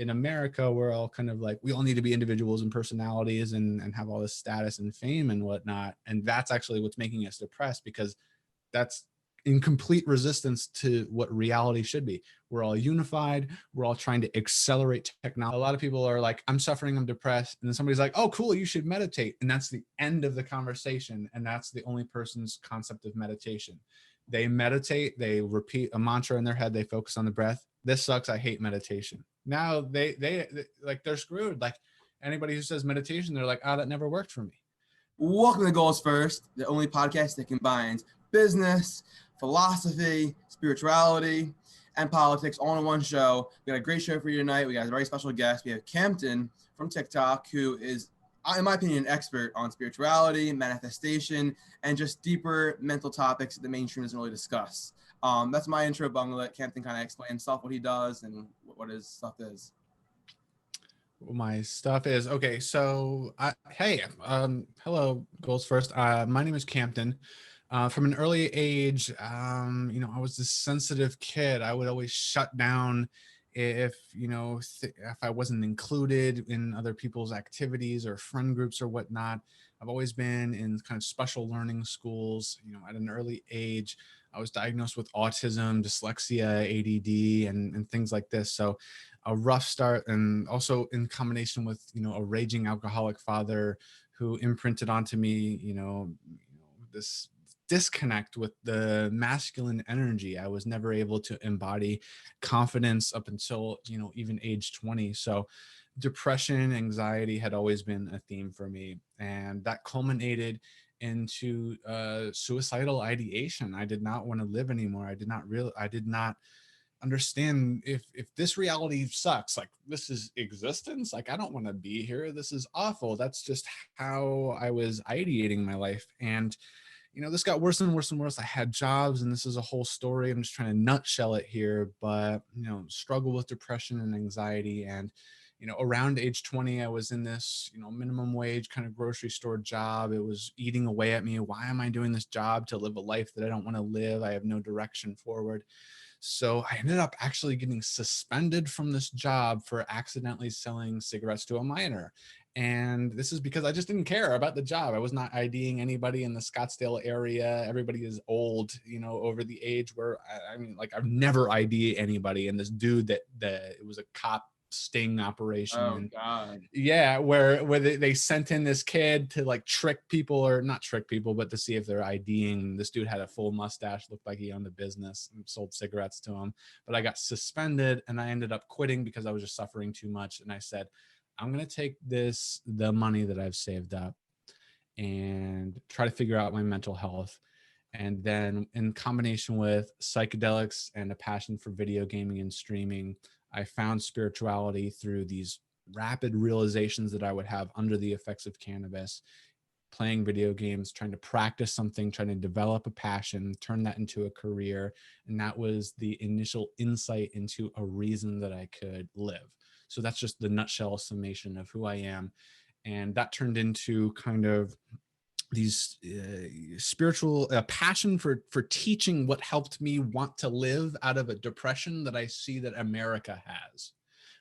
in America, we're all kind of like, we all need to be individuals and personalities and have all this status and fame and whatnot. And that's actually what's making us depressed, because that's in complete resistance to what reality should be. We're all unified. We're all trying to accelerate technology. A lot of people are like, I'm suffering, I'm depressed. And then somebody's like, oh, cool, you should meditate. And that's the end of the conversation. And that's the only person's concept of meditation. They meditate, they repeat a mantra in their head, they focus on the breath. This sucks, I hate meditation. Now they like, they're screwed. Like anybody who says meditation, they're like, oh, that never worked for me. Welcome to Goals First, the only podcast that combines business, philosophy, spirituality, and politics all in one show. We got a great show for you tonight. We got a very special guest. We have Campton from TikTok, who is, in my opinion, an expert on spirituality, manifestation, and just deeper mental topics that the mainstream doesn't really discuss. That's my intro, but I'm going to let Campton kind of explain himself, what he does, and what his stuff is. My stuff is okay. So, hello, Goals First. My name is Campton. From an early age, I was this sensitive kid. I would always shut down if I wasn't included in other people's activities or friend groups or whatnot. I've always been in kind of special learning schools. At an early age, I was diagnosed with autism, dyslexia, ADD, and things like this. So a rough start, and also in combination with, a raging alcoholic father who imprinted onto me, this disconnect with the masculine energy. I was never able to embody confidence up until, even age 20. So depression, anxiety had always been a theme for me. And that culminated into suicidal ideation. I did not want to live anymore. I did not understand if this reality sucks, like this is existence, like I don't want to be here, this is awful. That's just how I was ideating my life. And this got worse and worse and worse. I had jobs, and this is a whole story. I'm just trying to nutshell it here, but struggle with depression and anxiety. And around age 20, I was in this minimum wage kind of grocery store job. It was eating away at me. Why am I doing this job to live a life that I don't want to live? I have no direction forward. So I ended up actually getting suspended from this job for accidentally selling cigarettes to a minor. And this is because I just didn't care about the job. I was not IDing anybody in the Scottsdale area. Everybody is old, over the age where, I've never ID'd anybody. And this dude that it was a cop sting operation. Oh, God. Yeah, where they sent in this kid to like trick people, or not trick people, but to see if they're IDing. This dude had a full mustache, looked like he owned a business, and sold cigarettes to him. But I got suspended, and I ended up quitting because I was just suffering too much. And I said, I'm going to take the money that I've saved up and try to figure out my mental health. And then in combination with psychedelics and a passion for video gaming and streaming, I found spirituality through these rapid realizations that I would have under the effects of cannabis, playing video games, trying to practice something, trying to develop a passion, turn that into a career. And that was the initial insight into a reason that I could live. So that's just the nutshell summation of who I am. And that turned into kind of these spiritual passion for teaching what helped me want to live out of a depression that I see that America has.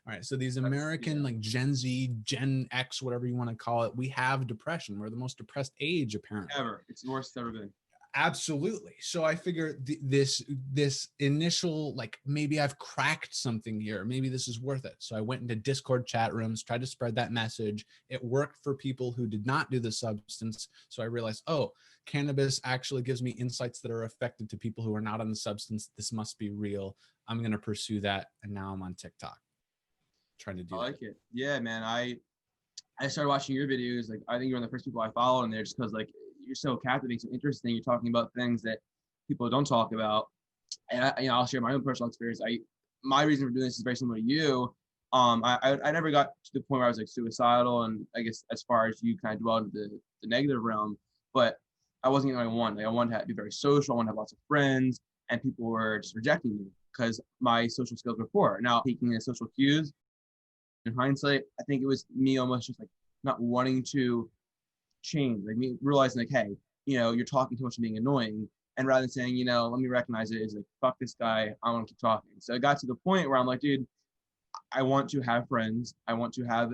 All right. So these American, like Gen Z, Gen X, whatever you want to call it, we have depression. We're the most depressed age, apparently. Ever. It's the worst it's ever been. Absolutely. So I figure this initial, like, maybe I've cracked something here. Maybe this is worth it. So I went into Discord chat rooms, tried to spread that message. It worked for people who did not do the substance. So I realized, oh, cannabis actually gives me insights that are effective to people who are not on the substance. This must be real. I'm going to pursue that. And now I'm on TikTok trying to do I like it. Yeah, man. I started watching your videos. Like, I think you're one of the first people I follow in there just because, like, you're so captivating, so interesting. You're talking about things that people don't talk about. And I'll share my own personal experience. My reason for doing this is very similar to you. I never got to the point where I was like suicidal, and I guess as far as you kind of dwell into the negative realm, but I wasn't getting what I wanted. Like, I wanted to be very social. I wanted to have lots of friends, and people were just rejecting me because my social skills were poor. Now, taking the social cues, in hindsight, I think it was me almost just like not wanting to change, like me realizing like, hey, you're talking too much and being annoying, and rather than saying, let me recognize it, is like, fuck this guy, I want to keep talking. So it got to the point where I'm like, dude, I want to have friends. I want to have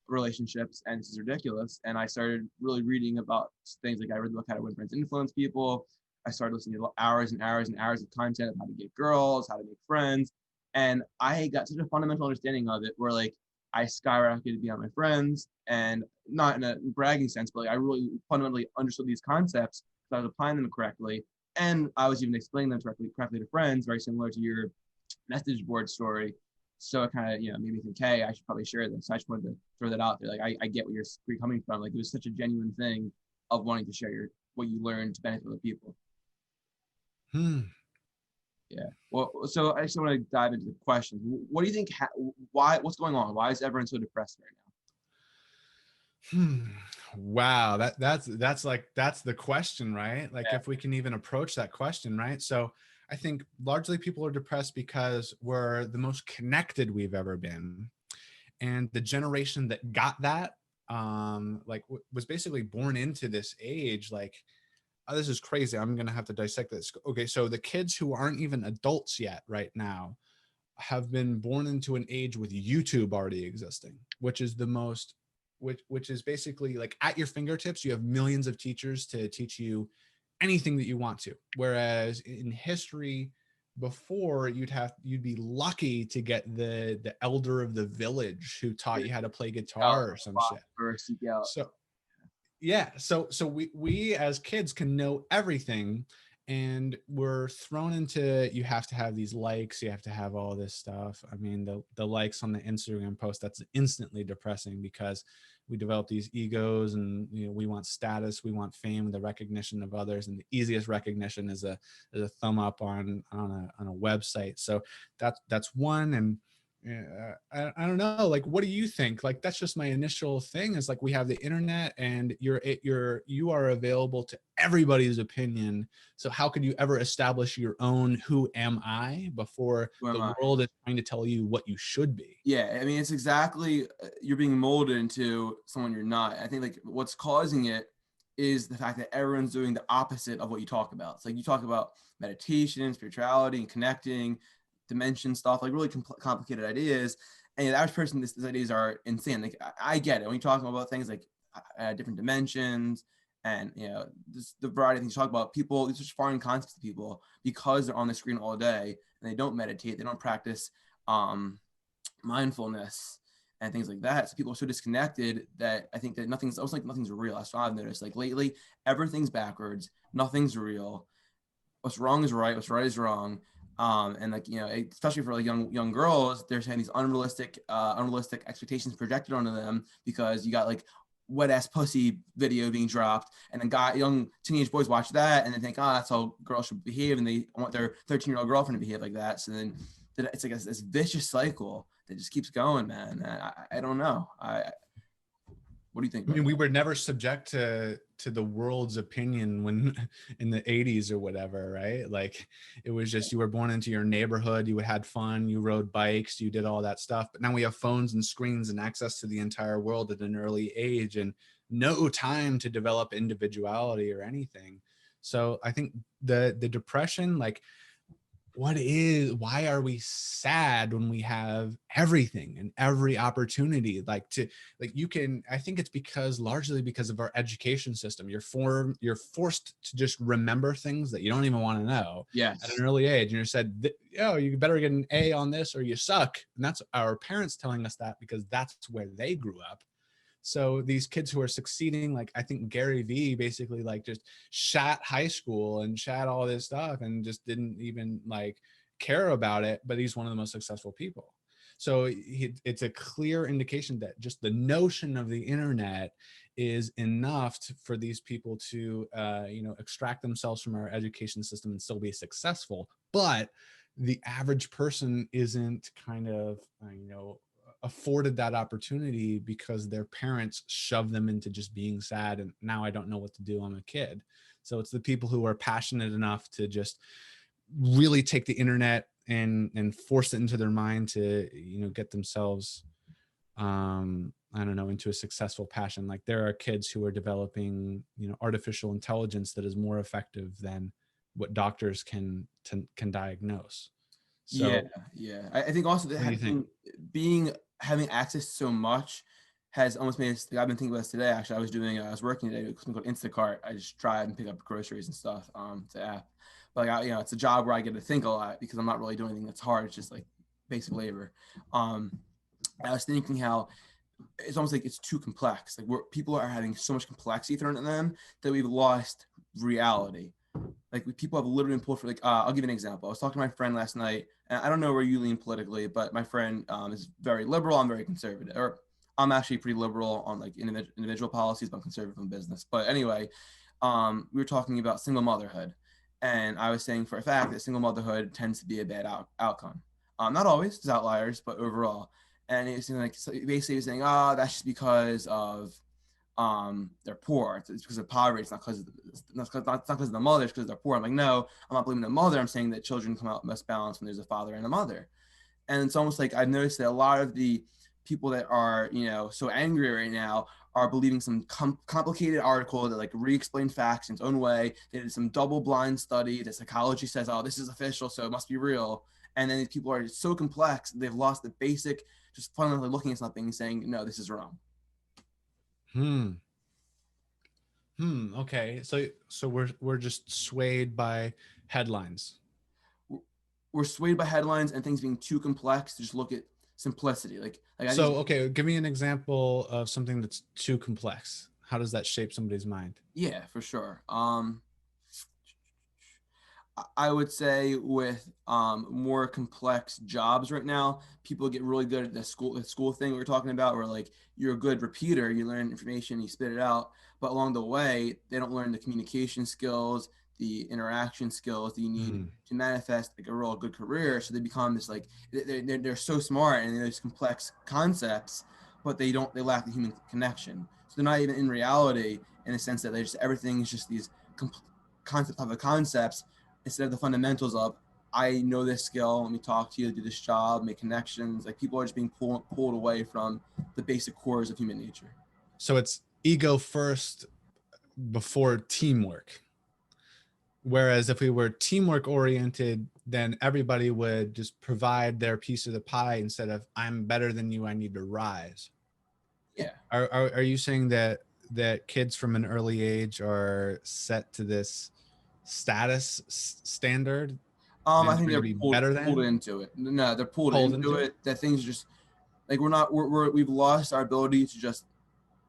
relationships, and this is ridiculous. And I started really reading about things. Like I read the book How to Win Friends, Influence People. I started listening to hours and hours and hours of content of how to get girls, how to make friends. And I got such a fundamental understanding of it where like I skyrocketed beyond my friends, and not in a bragging sense, but like I really fundamentally understood these concepts because I was applying them correctly. And I was even explaining them correctly to friends, very similar to your message board story. So it kind of, made me think, hey, I should probably share this. So I just wanted to throw that out there. Like, I get where you're coming from. Like, it was such a genuine thing of wanting to share what you learned to benefit other people. Yeah. Well, so I just want to dive into the questions. What do you think? What's going on? Why is everyone so depressed right Wow, that's the question, right? Like now? if we can even approach that question, right? So I think largely people are depressed because we're the most connected we've ever been, and the generation that got that was basically born into this age. Like, oh, this is crazy. I'm gonna have to dissect this. Okay, so the kids who aren't even adults yet right now have been born into an age with YouTube already existing, which is the most, which is basically like at your fingertips. You have millions of teachers to teach you anything that you want to. Whereas in history, before you'd be lucky to get the elder of the village who taught you how to play guitar or some shit. Or seek out. So yeah, so we as kids can know everything, and we're thrown into, you have to have these likes, you have to have all this stuff. I mean, the likes on the Instagram post, that's instantly depressing because we develop these egos, and we want status, we want fame, the recognition of others, and the easiest recognition is a thumb up on a website. So that's one. And yeah, I don't know, like, what do you think? Like, that's just my initial thing, is like, we have the internet, and you are available to everybody's opinion. So how could you ever establish your own who am I before Who am the I? world is trying to tell you what you should be? Yeah, I mean, it's exactly, you're being molded into someone you're not. I think like what's causing it is the fact that everyone's doing the opposite of what you talk about. It's like you talk about meditation, spirituality, and connecting, dimension stuff, like really complicated ideas. And the average person, these ideas are insane. Like I get it when you talk about things like different dimensions and the variety of things you talk about. People, these are just foreign concepts to people because they're on the screen all day and they don't meditate, they don't practice mindfulness and things like that. So people are so disconnected that I think that nothing's real. That's what I've noticed. Like lately, everything's backwards. Nothing's real. What's wrong is right. What's right is wrong. And like, especially for like young girls, they're saying these unrealistic expectations projected onto them because you got like wet ass pussy video being dropped, and then young teenage boys watch that and they think, oh, that's how girls should behave, and they want their 13-year-old girlfriend to behave like that. So then it's like this vicious cycle that just keeps going, man. I don't know. What do you think I about mean, we that? were never subject to the world's opinion when in the 80s or whatever, right? Like, it was just, you were born into your neighborhood, you had fun, you rode bikes, you did all that stuff. But now we have phones and screens and access to the entire world at an early age, and no time to develop individuality or anything. So I think the depression, like, why are we sad when we have everything and every opportunity? I think it's largely because of our education system. You're forced to just remember things that you don't even want to know at Yes. an early age, and you're said, you better get an A on this or you suck. And that's our parents telling us that because that's where they grew up. So these kids who are succeeding, like, I think Gary Vee basically like just shat high school and shat all this stuff and just didn't even like care about it, but he's one of the most successful people. So it's a clear indication that just the notion of the internet is enough for these people to extract themselves from our education system and still be successful. But the average person isn't kind of afforded that opportunity because their parents shoved them into just being sad, and now I don't know what to do, I'm a kid. So it's the people who are passionate enough to just really take the internet and force it into their mind to get themselves I don't know, into a successful passion. Like, there are kids who are developing artificial intelligence that is more effective than what doctors can diagnose. Yeah, So yeah. I think also that what do you think? having access to so much has almost made us. Like, I've been thinking about this today. Actually, I was working today with something called Instacart. I just drive and pick up groceries and stuff. It's an app, but like, it's a job where I get to think a lot because I'm not really doing anything that's hard. It's just like basic labor. Um, I was thinking how it's almost like it's too complex. Like, people are having so much complexity thrown at them that we've lost reality. Like, people have literally been pulled for, like, I'll give you an example. I was talking to my friend last night, and I don't know where you lean politically, but my friend is very liberal. I'm very conservative, or I'm actually pretty liberal on like individual policies, but I'm conservative in business. But anyway, we were talking about single motherhood, and I was saying for a fact that single motherhood tends to be a bad outcome. Not always, there's outliers, but overall. And he was saying, like, so basically he was saying, that's just because of they're poor. It's because of poverty. It's not because of the mother. It's because they're poor. I'm like, no, I'm not blaming the mother. I'm saying that children come out most balanced when there's a father and a mother. And it's almost like I've noticed that a lot of the people that are, so angry right now are believing some complicated article that like re-explained facts in its own way. They did some double-blind study that psychology says, oh, this is official, so it must be real. And then these people are so complex, they've lost the basic, just fundamentally looking at something and saying, no, this is wrong. Hmm. Okay. So we're just swayed by headlines. We're swayed by headlines and things being too complex to just look at simplicity. Like I think, So okay, give me an example of something that's too complex. How does that shape somebody's mind? yeah, for sure. I would say with more complex jobs right now, people get really good at the school thing we were talking about, where like you're a good repeater, you learn information, you spit it out, but along the way, they don't learn the communication skills, the interaction skills that you need Hmm. to manifest like a real good career. So they become this like they're so smart and there's complex concepts, but they lack the human connection. So they're not even in reality in the sense that they just everything is just these concepts of the concepts instead of the fundamentals of I know this skill, let me talk to you, do this job, make connections. Like, people are just being pulled away from the basic cores of human nature. So it's ego first before teamwork. Whereas if we were teamwork oriented, then everybody would just provide their piece of the pie instead of I'm better than you, I need to rise. Yeah. Are you saying that kids from an early age are set to this status standard I and think trying to they're be pulled better pulled than into it. No, they're pulled pulled into into it? it. That things just like we've lost our ability to just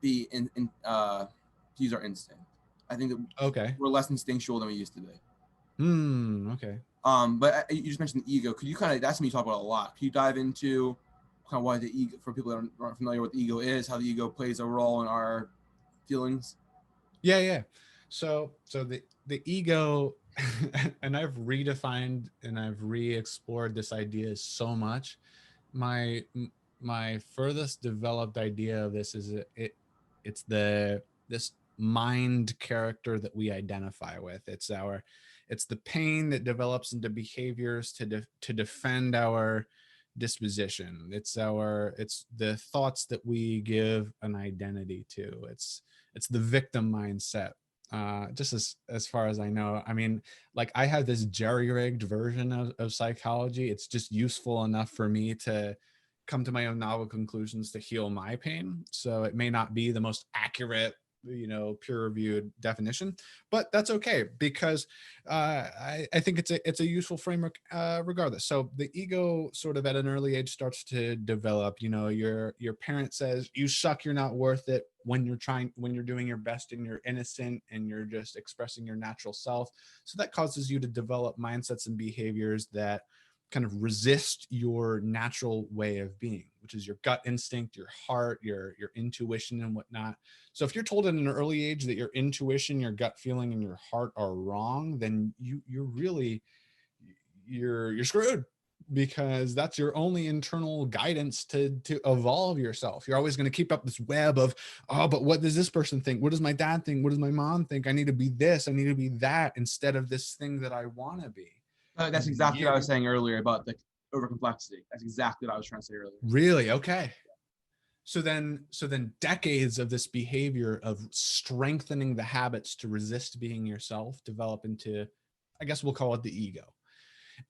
be to use our instinct. I think that Okay. we're less instinctual than we used to be. Okay. But you just mentioned the ego. Could you kind of that's something you talk about a lot. Could you dive into kind of why the ego, for people that aren't familiar with the ego is, how the ego plays a role in our feelings? Yeah. So the ego and I've redefined and I've re-explored this idea so much. My my furthest developed idea of this is it's the this mind character that we identify with. It's the pain that develops into behaviors to defend our disposition. It's the thoughts that we give an identity to. It's the victim mindset. Just as far as I know, I mean, like I have this jerry-rigged version of psychology. It's just useful enough for me to come to my own novel conclusions to heal my pain. So it may not be the most accurate, peer-reviewed definition, but that's okay because I think it's a useful framework regardless. So the ego sort of at an early age starts to develop. Your parent says you suck, you're not worth it when you're doing your best and you're innocent and you're just expressing your natural self. So that causes you to develop mindsets and behaviors that kind of resist your natural way of being, which is your gut instinct, your heart, your intuition and whatnot. So if you're told at an early age that your intuition, your gut feeling, and your heart are wrong, then you're really you're screwed because that's your only internal guidance to evolve yourself. You're always going to keep up this web of, oh, but what does this person think? What does my dad think? What does my mom think? I need to be this, I need to be that, instead of this thing that I want to be. That's And exactly what I was saying earlier about the over complexity. That's exactly what I was trying to say earlier. really okay. So then decades of this behavior of strengthening the habits to resist being yourself develop into, I guess we'll call it the ego.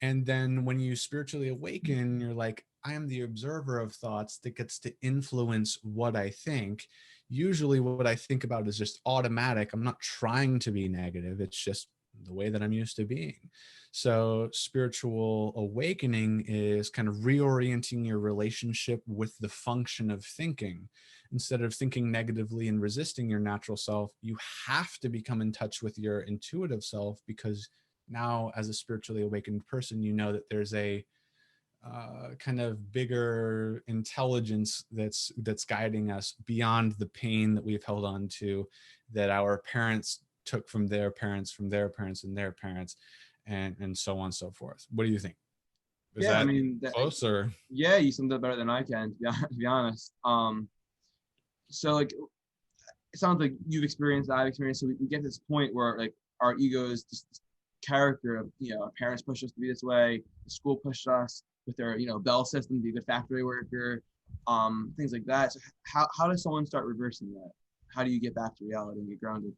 And then when you spiritually awaken, you're like, I am the observer of thoughts that gets to influence what I think. Usually, what I think about is just automatic. I'm not trying to be negative, it's just the way that I'm used to being. So, spiritual awakening is kind of reorienting your relationship with the function of thinking. Instead of thinking negatively and resisting your natural self, you have to become in touch with your intuitive self, because now, as a spiritually awakened person, you know that there's a kind of bigger intelligence that's guiding us beyond the pain that we've held on to, that our parents took from their parents, from their parents, and their parents, and so on and so forth. What do you think? Is Yeah, I that mean, close or? yeah, you summed up better than I can, to be honest. So like, it sounds like you've experienced, I've experienced. So we get to this point where like our egos, this character of, our parents push us to be this way, the school pushed us with their, bell system, be the factory worker, things like that. So how does someone start reversing that? How do you get back to reality and get grounded?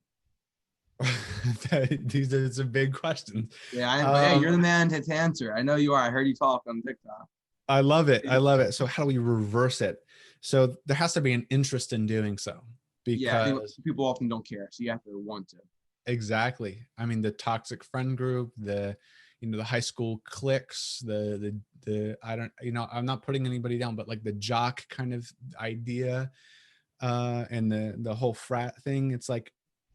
These are some big questions. Yeah, but hey, you're the man to answer. I know you are. I heard you talk on TikTok. I love it. I love it. So how do we reverse it? So there has to be an interest in doing so, Yeah, I think because people often don't care, so you have to want to. exactly. I mean, the toxic friend group, the high school cliques, the I don't, I'm not putting anybody down, but like the jock kind of idea, and the whole frat thing. It's like,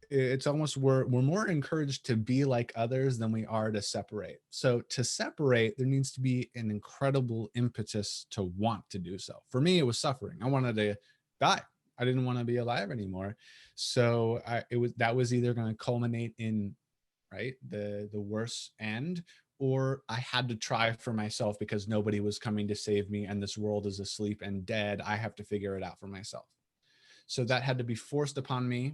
it's almost, we're more encouraged to be like others than we are to separate. So to separate, there needs to be an incredible impetus to want to do so. For me, it was suffering. I wanted to die. I didn't want to be alive anymore. So that was either going to culminate in, right, the worst end, or I had to try for myself because nobody was coming to save me and this world is asleep and dead. I have to figure it out for myself. So that had to be forced upon me.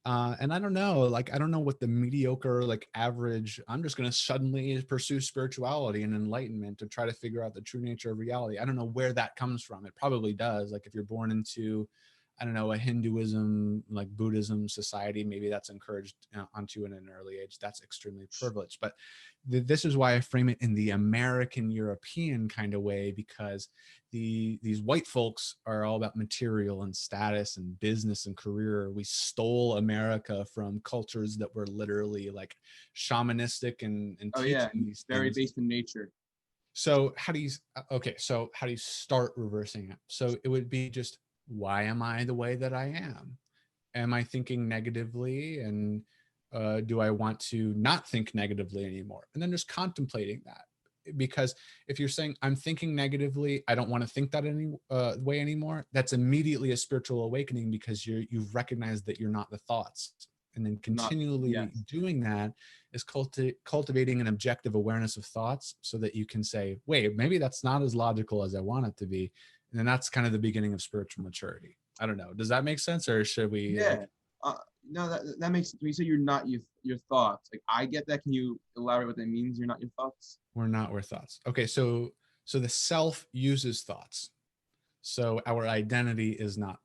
And I don't know, like, I don't know what the mediocre, like average, I'm just going to suddenly pursue spirituality and enlightenment to try to figure out the true nature of reality. I don't know where that comes from. It probably does. Like if you're born into, I don't know, a Hinduism, like Buddhism society, maybe that's encouraged onto in an early age. That's extremely privileged. But this is why I frame it in the American European kind of way, because these white folks are all about material and status and business and career. We stole America from cultures that were literally like shamanistic and Oh yeah, teaching these very things. based in nature. So how do you start reversing it? So it would be just, why am I the way that I am? Am I thinking negatively? And do I want to not think negatively anymore? And then just contemplating that. Because if you're saying I'm thinking negatively, I don't want to think that any way anymore, that's immediately a spiritual awakening, because you've recognized that you're not the thoughts. And then Not continually yes. doing that is cultivating an objective awareness of thoughts, so that you can say, wait, maybe that's not as logical as I want it to be. And then that's kind of the beginning of spiritual maturity. I don't know. Does that make sense, or should we Yeah. like? No, that makes sense. When you say you're not your thoughts, like I get that. Can you elaborate what that means? You're not your thoughts. We're not, we're thoughts. Okay, so the self uses thoughts. So our identity is not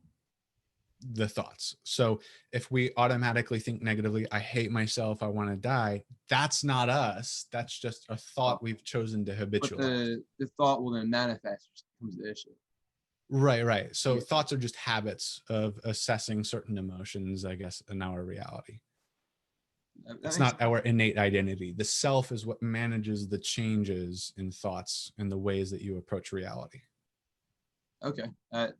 the thoughts. So if we automatically think negatively, I hate myself, I want to die, that's not us. That's just a Uh, thought we've chosen to but habitualize. the thought will then manifest, which becomes the issue. Right, right. So Yeah, thoughts are just habits of assessing certain emotions, I guess, in our reality. that It's makes not our innate identity. The self is what manages the changes in thoughts and the ways that you approach reality. okay. That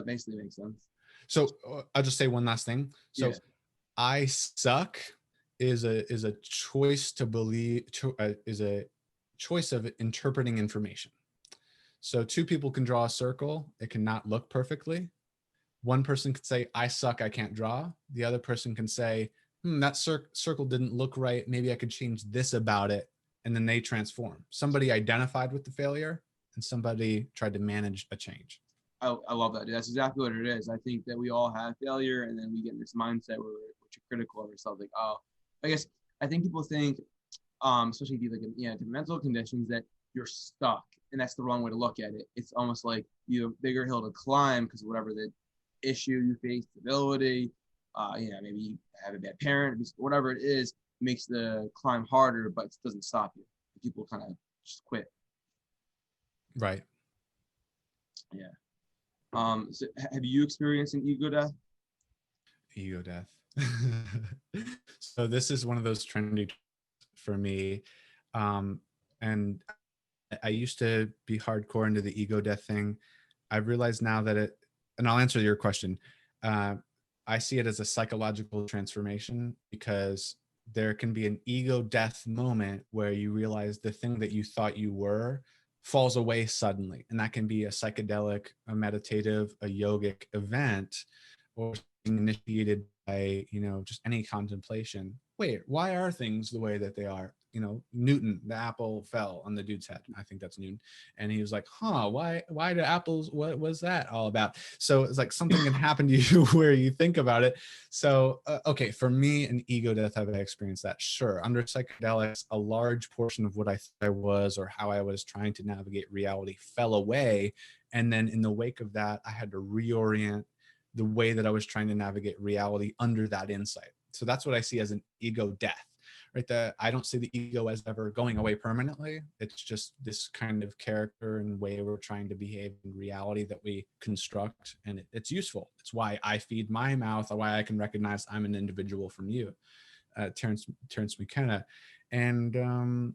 basically makes sense. So I'll just say one last thing. So Yeah. I suck is a choice to believe, is a choice of interpreting information. So two people can draw a circle. It cannot look perfectly. One person could say, I suck, I can't draw. The other person can say, that circle didn't look right. Maybe I could change this about it. And then they transform. Somebody identified with the failure and somebody tried to manage a change. I love that. Dude. That's exactly what it is. I think that we all have failure, and then we get in this mindset where we're too critical of ourselves. Like, oh, I guess I think people think, especially if you like, different mental conditions, that you're stuck, and that's the wrong way to look at it. It's almost like you have a bigger hill to climb because whatever the issue you face, disability, maybe you have a bad parent, whatever it is, makes the climb harder, but it doesn't stop you. People kind of just quit. Right. Yeah. So have you experienced an ego death? Ego death. So this is one of those trendy for me. And I used to be hardcore into the ego death thing. I've realized now that and I'll answer your question. Uh, I see it as a psychological transformation because there can be an ego death moment where you realize the thing that you thought you were falls away suddenly. And that can be a psychedelic, a meditative, a yogic event, or initiated by, just any contemplation. Wait, why are things the way that they are? Newton, the apple fell on the dude's head. I think that's Newton. And he was like, why do apples, what was that all about? So it's like something can happen to you where you think about it. So, okay, for me, an ego death, have I experienced that? Sure. Under psychedelics, a large portion of what I thought I was or how I was trying to navigate reality fell away. And then in the wake of that, I had to reorient the way that I was trying to navigate reality under that insight. So that's what I see as an ego death, right? That I don't see the ego as ever going away permanently. It's just this kind of character and way we're trying to behave in reality that we construct, and it's useful. It's why I feed my mouth, why I can recognize I'm an individual from you, Terrence McKenna. And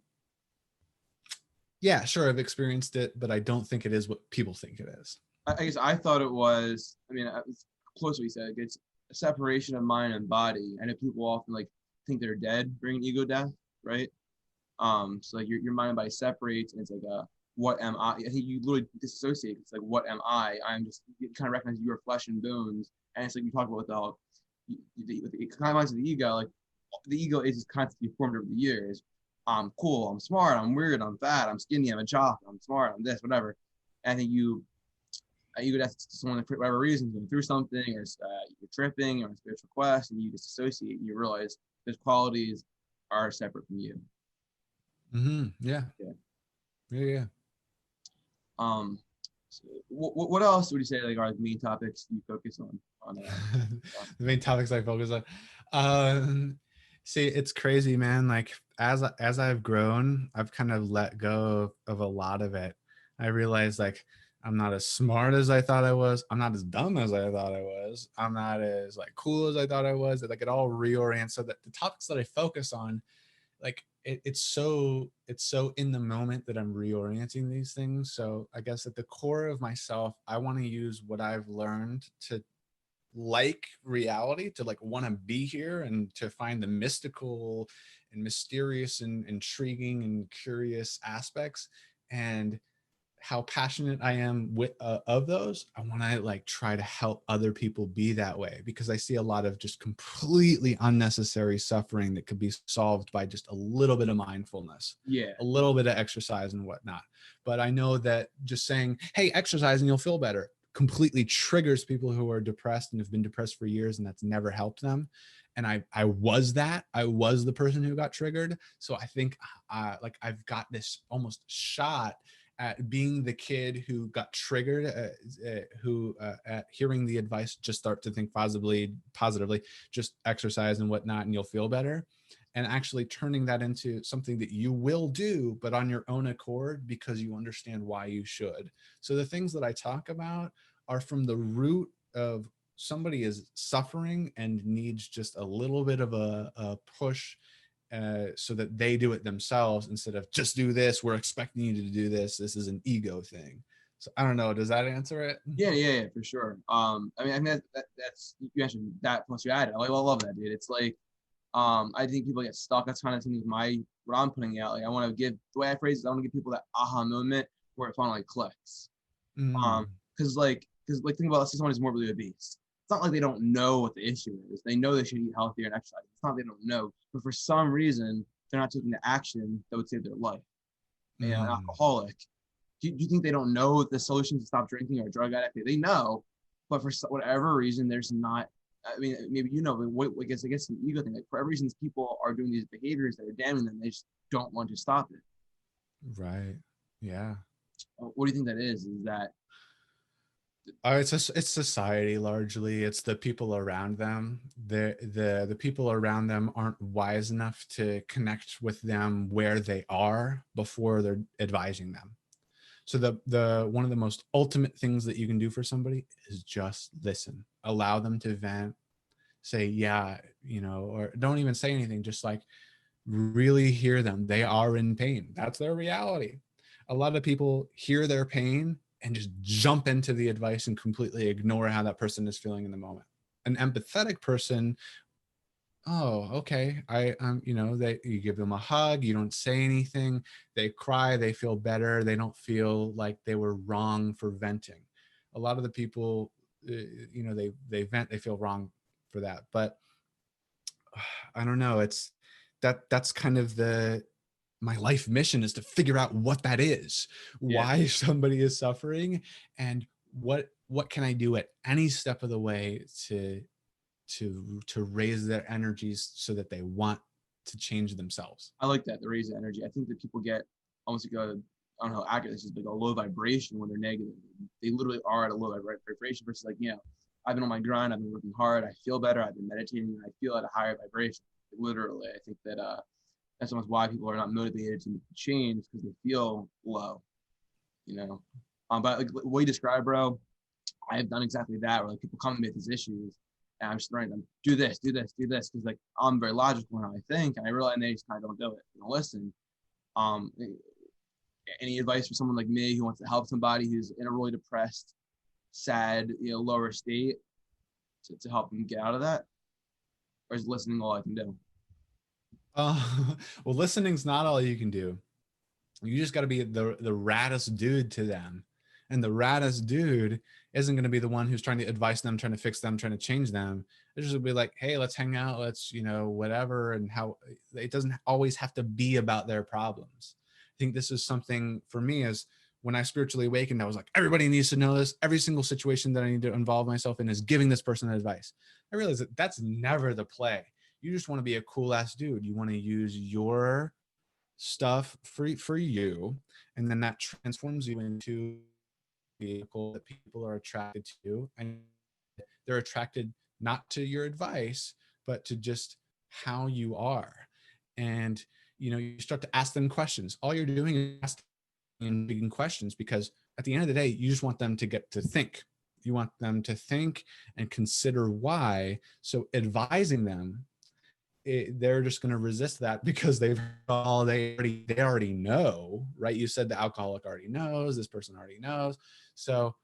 yeah, sure, I've experienced it, but I don't think it is what people think it is. I guess I thought it was. I mean, it's close to what you said. It's a separation of mind and body. I know people often like think they're dead during ego death, right? So like your mind and body separates, and it's like what am I? I think you literally disassociate. It's like, what am I? I'm just, you kind of recognize your flesh and bones, and it's like you talk about the kind of the ego. Like the ego is just constantly formed over the years. I'm cool. I'm smart. I'm weird. I'm fat. I'm skinny. I'm a jock. I'm smart. I'm this, whatever. And I think you could ask someone for whatever reason, going through something, or you're tripping, or a spiritual quest, and you disassociate, and you realize those qualities are separate from you. Mm-hmm. Yeah. Yeah. So what else would you say like are the main topics you focus on? The main topics I focus on. See, it's crazy, man. Like as I've grown, I've kind of let go of a lot of it. I realized like I'm not as smart as I thought I was. I'm not as dumb as I thought I was. I'm not as like cool as I thought I was. Like it all reorients so that the topics that I focus on, like it's so in the moment that I'm reorienting these things. So I guess at the core of myself, I want to use what I've learned to like reality, to like want to be here and to find the mystical and mysterious and intriguing and curious aspects, and how passionate I am with of those. I want to like try to help other people be that way, because I see a lot of just completely unnecessary suffering that could be solved by just a little bit of mindfulness, a little bit of exercise and whatnot. But I know that just saying, hey, exercise and you'll feel better, completely triggers people who are depressed and have been depressed for years, and that's never helped them. And I was the person who got triggered. So I think like I've got this almost shot at being the kid who got triggered, who at hearing the advice, just start to think positively, just exercise and whatnot, and you'll feel better. And actually turning that into something that you will do, but on your own accord, because you understand why you should. So the things that I talk about are from the root of somebody is suffering and needs just a little bit of a push, so that they do it themselves instead of just do this. We're expecting you to do this. This is an ego thing. So I don't know. Does that answer it? Yeah, for sure. I mean that's you mentioned that plus you added. I love that, dude. It's like I think people get stuck. That's kind of things what I'm putting out. Like I want to give, the way I phrase it, I want to give people that aha moment where it finally clicks. Because think about, let's say someone who's morbidly obese. It's not like they don't know what the issue is. They know they should eat healthier and exercise. It's not they don't know, but for some reason they're not taking the action that would save their life. And an alcoholic, do you think they don't know the solution to stop drinking, or a drug addict? They know, but for whatever reason, there's not. I mean, maybe but I guess the ego thing. Like for every reason, people are doing these behaviors that are damning them. They just don't want to stop it. Right. Yeah. What do you think that is? Is that It's society largely. It's the people around them. The people around them aren't wise enough to connect with them where they are before they're advising them. So the one of the most ultimate things that you can do for somebody is just listen. Allow them to vent. Say, yeah, or don't even say anything. Just like really hear them. They are in pain. That's their reality. A lot of people hear their pain and just jump into the advice and completely ignore how that person is feeling in the moment. An empathetic person, oh, okay, they, you give them a hug, you don't say anything, they cry, they feel better, they don't feel like they were wrong for venting. A lot of the people, they vent, they feel wrong for that. But I don't know. It's that's kind of the my life mission is to figure out what that is, Yeah, why somebody is suffering, and what can I do at any step of the way to raise their energies so that they want to change themselves. I like that, the raise the energy. I think that people get almost like a, I don't know how accurate this is, but a low vibration when they're negative. They literally are at a low vibration versus like, I've been on my grind, I've been working hard, I feel better, I've been meditating, and I feel at a higher vibration. Literally, I think that that's almost why people are not motivated to change because they feel low, you know. But like what you described, bro, I have done exactly that. Where like people come to me with these issues, and I'm just trying them do this, do this, do this, because like I'm very logical in how I think, and I realize they just kind of don't do it. They don't listen. Um, any advice for someone like me who wants to help somebody who's in a really depressed, sad, lower state to help them get out of that, or is listening all I can do? Well, listening's not all you can do. You just got to be the raddest dude to them, and the raddest dude isn't going to be the one who's trying to advise them, trying to fix them, trying to change them. It's just be like, hey, let's hang out, let's whatever. And how it doesn't always have to be about their problems. I think this is something for me is when I spiritually awakened, I was like, everybody needs to know this. Every single situation that I need to involve myself in is giving this person advice. I realized that that's never the play. You just want to be a cool ass dude. You want to use your stuff for you, and then that transforms you into a vehicle that people are attracted to, and they're attracted not to your advice but to just how you are. And you start to ask them questions. All you're doing is asking questions because at the end of the day you just want them to get to think. You want them to think and consider why. So advising them, they're just going to resist that because they already know, right? You said the alcoholic already knows, this person already knows. So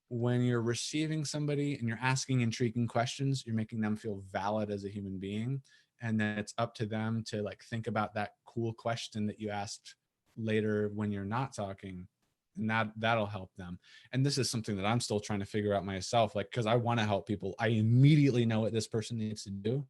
when you're receiving somebody and you're asking intriguing questions, you're making them feel valid as a human being, and then it's up to them to like think about that cool question that you asked later when you're not talking, and that'll help them. And this is something that I'm still trying to figure out myself, like, because I want to help people. I immediately know what this person needs to do,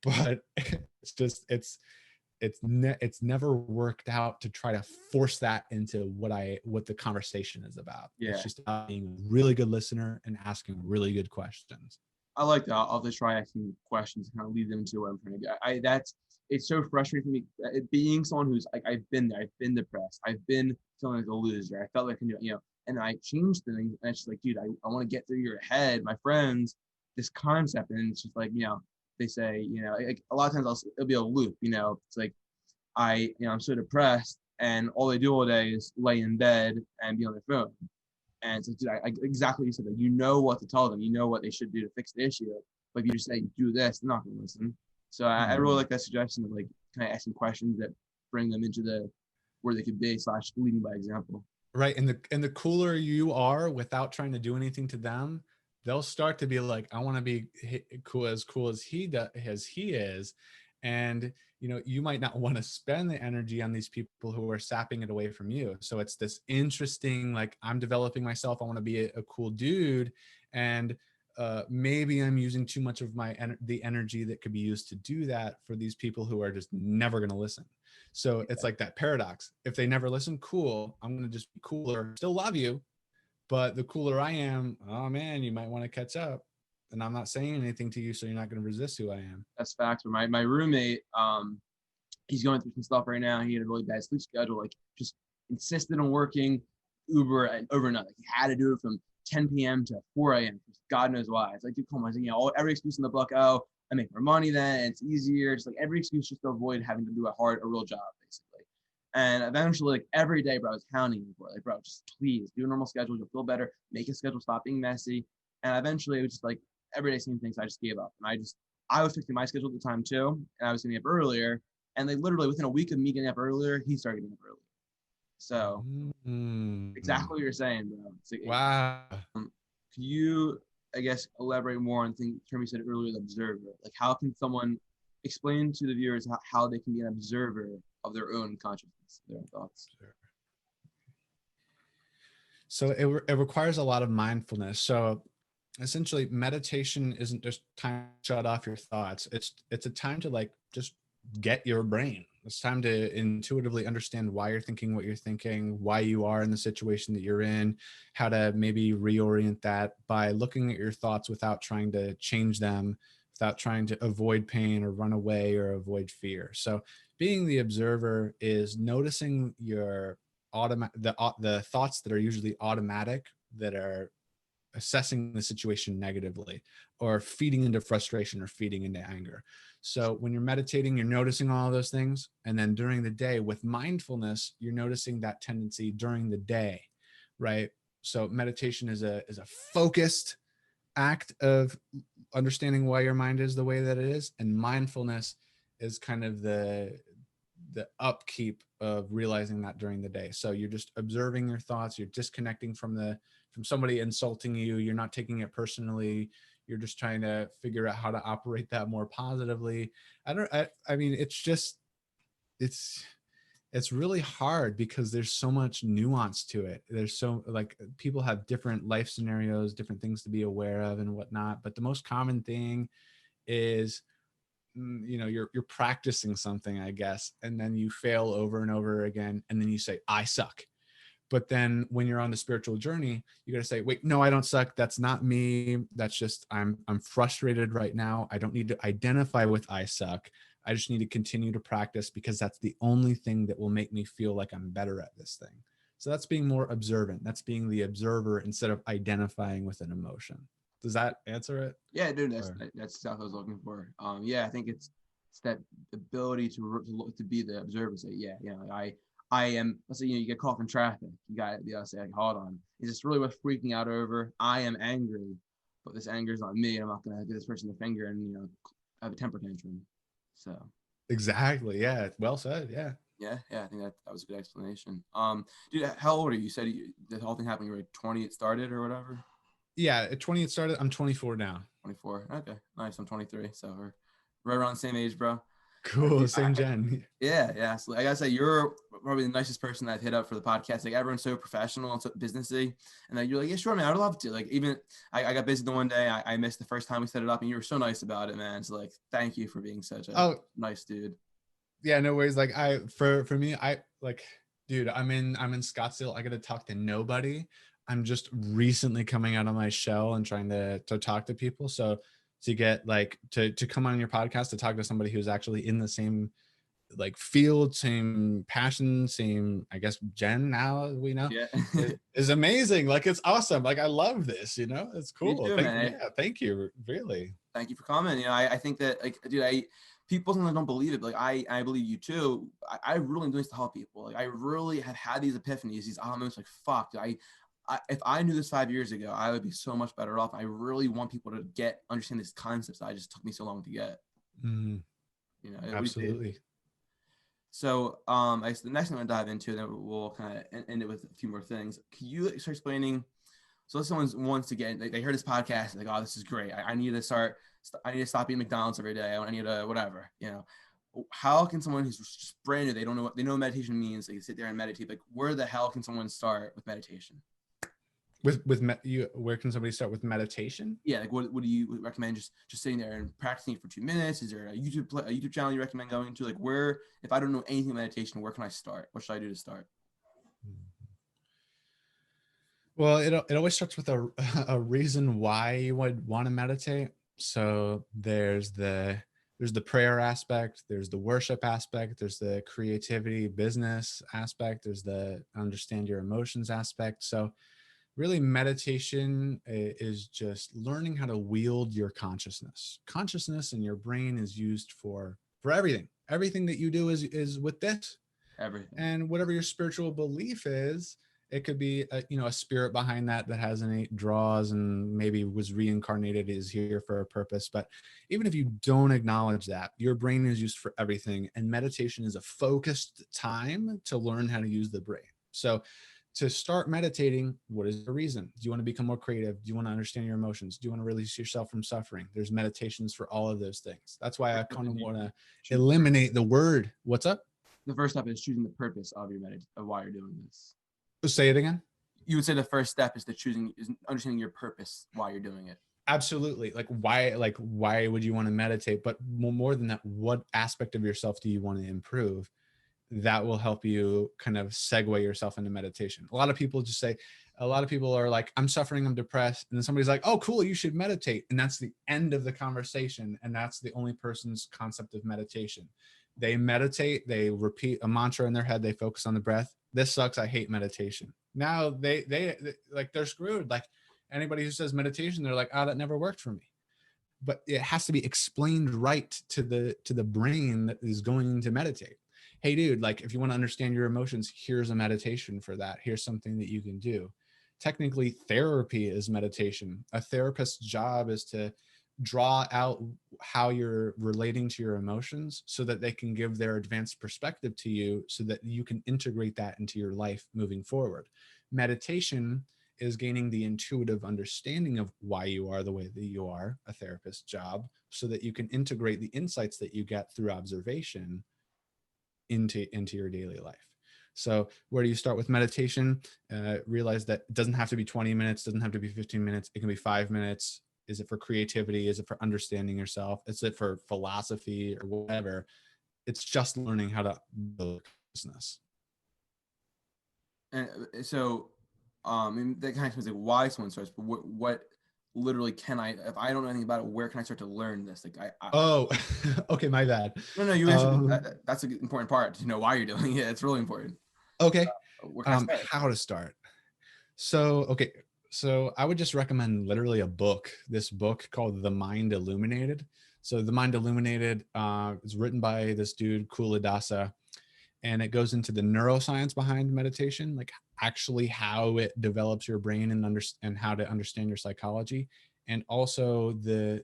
but it's just it's never worked out to try to force that into what the conversation is about. It's Yeah, just about being a really good listener and asking really good questions. I like that. I'll just try asking questions and kind of lead them to where I'm trying to get. That's it's so frustrating for me being someone who's like I've been there. I've been depressed. I've been feeling like a loser. I felt like and I changed things. And it's just like, dude, I want to get through your head, my friends, this concept. And it's just like, they say, like a lot of times it'll be a loop. It's like I'm so depressed, and all they do all day is lay in bed and be on their phone. And it's like, dude, exactly what you said, that you know what to tell them, you know what they should do to fix the issue. But if you just say, do this, they're not going to listen. So I really like that suggestion of like kind of asking questions that bring them into where they could be / leading by example. Right. And the cooler you are without trying to do anything to them, they'll start to be like, I want to be cool as he is. And you might not want to spend the energy on these people who are sapping it away from you. So it's this interesting, like, I'm developing myself, I want to be a cool dude. And maybe I'm using too much of the energy that could be used to do that for these people who are just never going to listen. So it's like that paradox. If they never listen, cool, I'm going to just be cooler, still love you. But the cooler I am, oh man, you might want to catch up. And I'm not saying anything to you, so you're not going to resist who I am. That's facts. But my roommate, he's going through some stuff right now. He had a really bad sleep schedule, like just insisted on working Uber and overnight. Like he had to do it from 10 p.m. to 4 a.m. God knows why. It's like, dude, come on. Like, every excuse in the book. Oh, I make more money then. It's easier. Just like every excuse just to avoid having to do a real job, basically. And eventually, like every day, bro, I was hounding me for it. Like, bro, just please do a normal schedule. You'll feel better. Make a schedule. Stop being messy. And eventually, it was just like everyday same things. I just gave up. And I was fixing my schedule at the time too. And I was getting up earlier. And they literally, within a week of me getting up earlier, he started getting up earlier. So exactly what you're saying, bro. Like, Wow. Can you, I guess, elaborate more on the term you said earlier, the observer? Like, how can someone explain to the viewers how they can be an observer of their own consciousness, their own thoughts? So it requires a lot of mindfulness. So essentially, meditation isn't just time to shut off your thoughts. It's a time to like just get your brain. It's time to intuitively understand why you're thinking what you're thinking, why you are in the situation that you're in, how to maybe reorient that by looking at your thoughts without trying to change them, without trying to avoid pain or run away or avoid fear. So being the observer is noticing your the thoughts that are usually automatic, that are assessing the situation negatively or feeding into frustration or feeding into anger. So when you're meditating, you're noticing all of those things. And then during the day with mindfulness, you're noticing that tendency during the day, right? So meditation is a focused act of understanding why your mind is the way that it is. And mindfulness is kind of the upkeep of realizing that during the day. So you're just observing your thoughts, you're disconnecting from somebody insulting you, you're not taking it personally, you're just trying to figure out how to operate that more positively. I mean, it's really hard because there's so much nuance to it. There's so, like, people have different life scenarios, different things to be aware of and whatnot, but the most common thing is, you're practicing something, I guess, and then you fail over and over again, and then you say, I suck. But then when you're on the spiritual journey, you got to say, wait, no, I don't suck. That's not me. That's just, I'm frustrated right now. I don't need to identify with I suck. I just need to continue to practice, because that's the only thing that will make me feel like I'm better at this thing. So that's being more observant. That's being the observer instead of identifying with an emotion. Does that answer it? Yeah, dude, that's stuff I was looking for. Yeah, I think it's that ability to be the observer. Say, yeah, I am. Let's say you get caught in traffic. You got to be able to say, like, hold on, is this really worth freaking out over? I am angry, but this anger is not me. I'm not gonna give this person the finger and have a temper tantrum. So Exactly. Yeah. Well said. Yeah. yeah, I think that was a good explanation. Dude, how old are you? You said the whole thing happened. You were 20. It started or whatever. Yeah. At 20, it started. I'm 24 now. 24. Okay, nice. I'm 23, so we're right around the same age, bro. Cool. Same gen. Yeah. So I gotta say, you're probably the nicest person I've hit up for the podcast. Like, everyone's so professional and so businessy, and like, you're like, yeah, sure, man, I'd love to. Like, even I got busy the one day, I missed the first time we set it up, and you were so nice about it, man. So like, thank you for being such a nice dude. Yeah, no worries. Like, for me, I like, dude, I'm in Scottsdale. I got to talk to nobody. I'm just recently coming out of my shell and trying to talk to people. So to get like to come on your podcast to talk to somebody who's actually in the same like field, same passion, same, I guess, gen now, we know, Yeah. is amazing. Like, it's awesome. Like, I love this, it's cool. You too, man. Yeah, thank you. Really. Thank you for coming. I think that, like, dude, people sometimes don't believe it, but like, I believe you too. I really do this to help people. Like, I really have had these epiphanies, these moments, like, fuck, dude, if I knew this 5 years ago, I would be so much better off. I really want people to understand these concepts that I just took me so long to get. Absolutely. So, I guess the next thing I'm gonna dive into, then we'll kind of end it with a few more things. Can you start explaining? So, if someone wants to get, they heard this podcast, like, oh, this is great. I need to start. I need to stop eating McDonald's every day. I need to whatever. How can someone who's just brand new, they don't know what meditation means, they sit there and meditate. Like, where the hell can someone start with meditation? Where can somebody start with meditation? Yeah, like, what do you recommend? Just sitting there and practicing it for 2 minutes? Is there a YouTube channel you recommend going to? Like, where, if I don't know anything about meditation, where can I start? What should I do to start? Well, it always starts with a reason why you would want to meditate. So there's the prayer aspect, there's the worship aspect, there's the creativity business aspect, there's the understand your emotions aspect. So Really, meditation is just learning how to wield your consciousness. Consciousness in your brain is used for everything. Everything that you do is with this. Everything. And whatever your spiritual belief is, it could be a spirit behind that has innate draws and maybe was reincarnated, is here for a purpose. But even if you don't acknowledge that, your brain is used for everything, and meditation is a focused time to learn how to use the brain. So to start meditating, what is the reason? Do you want to become more creative? Do you want to understand your emotions? Do you want to release yourself from suffering? There's meditations for all of those things. That's why I kind of want to eliminate the word. What's up? The first step is choosing the purpose of your of why you're doing this. Say it again. You would say the first step is understanding your purpose, why you're doing it. Absolutely. Why would you want to meditate? But more than that, what aspect of yourself do you want to improve? That will help you kind of segue yourself into meditation. A lot of people are like, I'm suffering, I'm depressed. And then somebody's like, oh, cool, you should meditate. And that's the end of the conversation. And that's the only person's concept of meditation. They meditate, they repeat a mantra in their head, they focus on the breath. This sucks, I hate meditation. Now they like, they're screwed. Like anybody who says meditation, they're like, oh, that never worked for me. But it has to be explained right to the brain that is going to meditate. Hey dude, like if you want to understand your emotions, here's a meditation for that. Here's something that you can do. Technically, therapy is meditation. A therapist's job is to draw out how you're relating to your emotions so that they can give their advanced perspective to you so that you can integrate that into your life moving forward. Meditation is gaining the intuitive understanding of why you are the way that you are, a therapist's job, so that you can integrate the insights that you get through observation into your daily life. So where do you start with meditation? Realize that it doesn't have to be 20 minutes, doesn't have to be 15 minutes. It can be 5 minutes. Is it for creativity? Is it for understanding yourself? Is it for philosophy or whatever? It's just learning how to build business. And so, and that kind of means like why someone starts, but what literally can I, if I don't know anything about it, where can I start to learn this? Like oh, okay, my bad. No, you answered. That's an important part to know why you're doing it. It's really important. Okay. Where can I start? How to start. So I would just recommend literally a book, this book called The Mind Illuminated. So The Mind Illuminated is written by this dude, Kuladasa, and it goes into the neuroscience behind meditation, like actually how it develops your brain and how to understand your psychology, and also the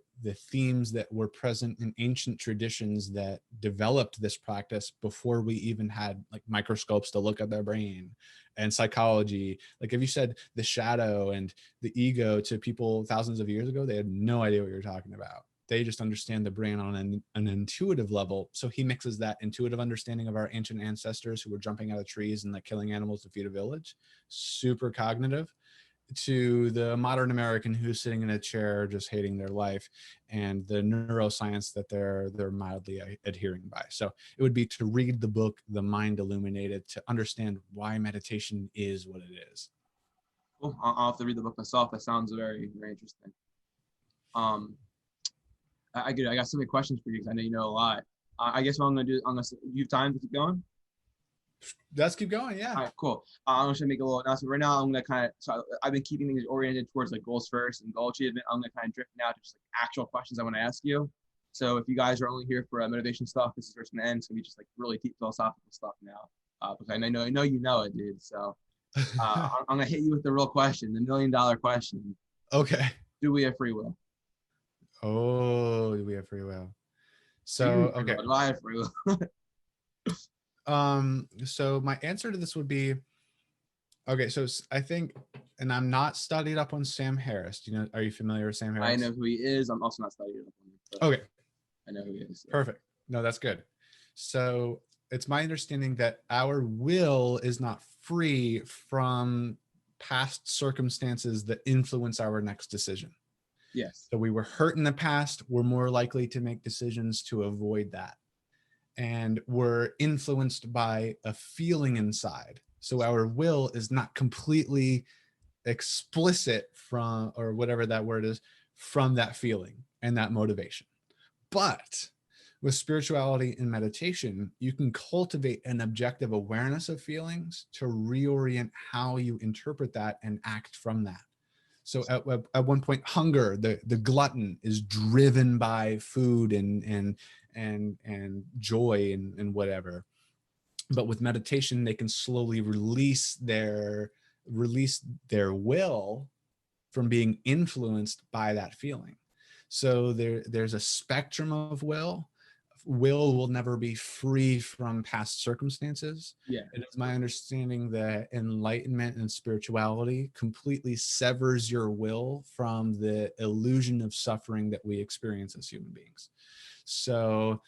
themes that were present in ancient traditions that developed this practice before we even had like microscopes to look at their brain, and psychology. Like if you said the shadow and the ego to people thousands of years ago, they had no idea what you're talking about. They just understand the brain on an intuitive level. So he mixes that intuitive understanding of our ancient ancestors who were jumping out of trees and like killing animals to feed a village, super cognitive, to the modern American who's sitting in a chair just hating their life, and the neuroscience that they're mildly adhering by. So it would be to read the book The Mind Illuminated to understand why meditation is what it is. Cool. I'll have to read the book myself. That sounds very, very interesting. I got so many questions for you because I know you know a lot. I guess what I'm gonna do, you have time to keep going? Let's keep going. Yeah. All right, cool. I'm just gonna make a little announcement right now. I'm gonna kind of, so I've been keeping things oriented towards like goals first and goal achievement. I'm gonna kind of drift now to just like actual questions I want to ask you. So if you guys are only here for motivation stuff, this is where it's gonna end. It's gonna be just like really deep philosophical stuff now. Because I know you know it, dude. So I'm gonna hit you with the real question, the $1 million question. Okay. Do we have free will? Oh, do we have free will? So okay. Do I have free will? So my answer to this would be, okay, so I think, and I'm not studied up on Sam Harris. Do you know, are you familiar with Sam Harris? I know who he is. I'm also not studied up on him. Okay. I know who he is. Perfect. No, that's good. So it's my understanding that our will is not free from past circumstances that influence our next decision. Yes. So we were hurt in the past. We're more likely to make decisions to avoid that. And we're influenced by a feeling inside. So our will is not completely explicit from, or whatever that word is, from that feeling and that motivation. But With spirituality and meditation, you can cultivate an objective awareness of feelings to reorient how you interpret that and act from that. So at one point, hunger, the glutton, is driven by food and joy and whatever. But with meditation, they can slowly release their will from being influenced by that feeling. So there's a spectrum of will. Will never be free from past circumstances. Yeah. It is my understanding that enlightenment and spirituality completely severs your will from the illusion of suffering that we experience as human beings. So,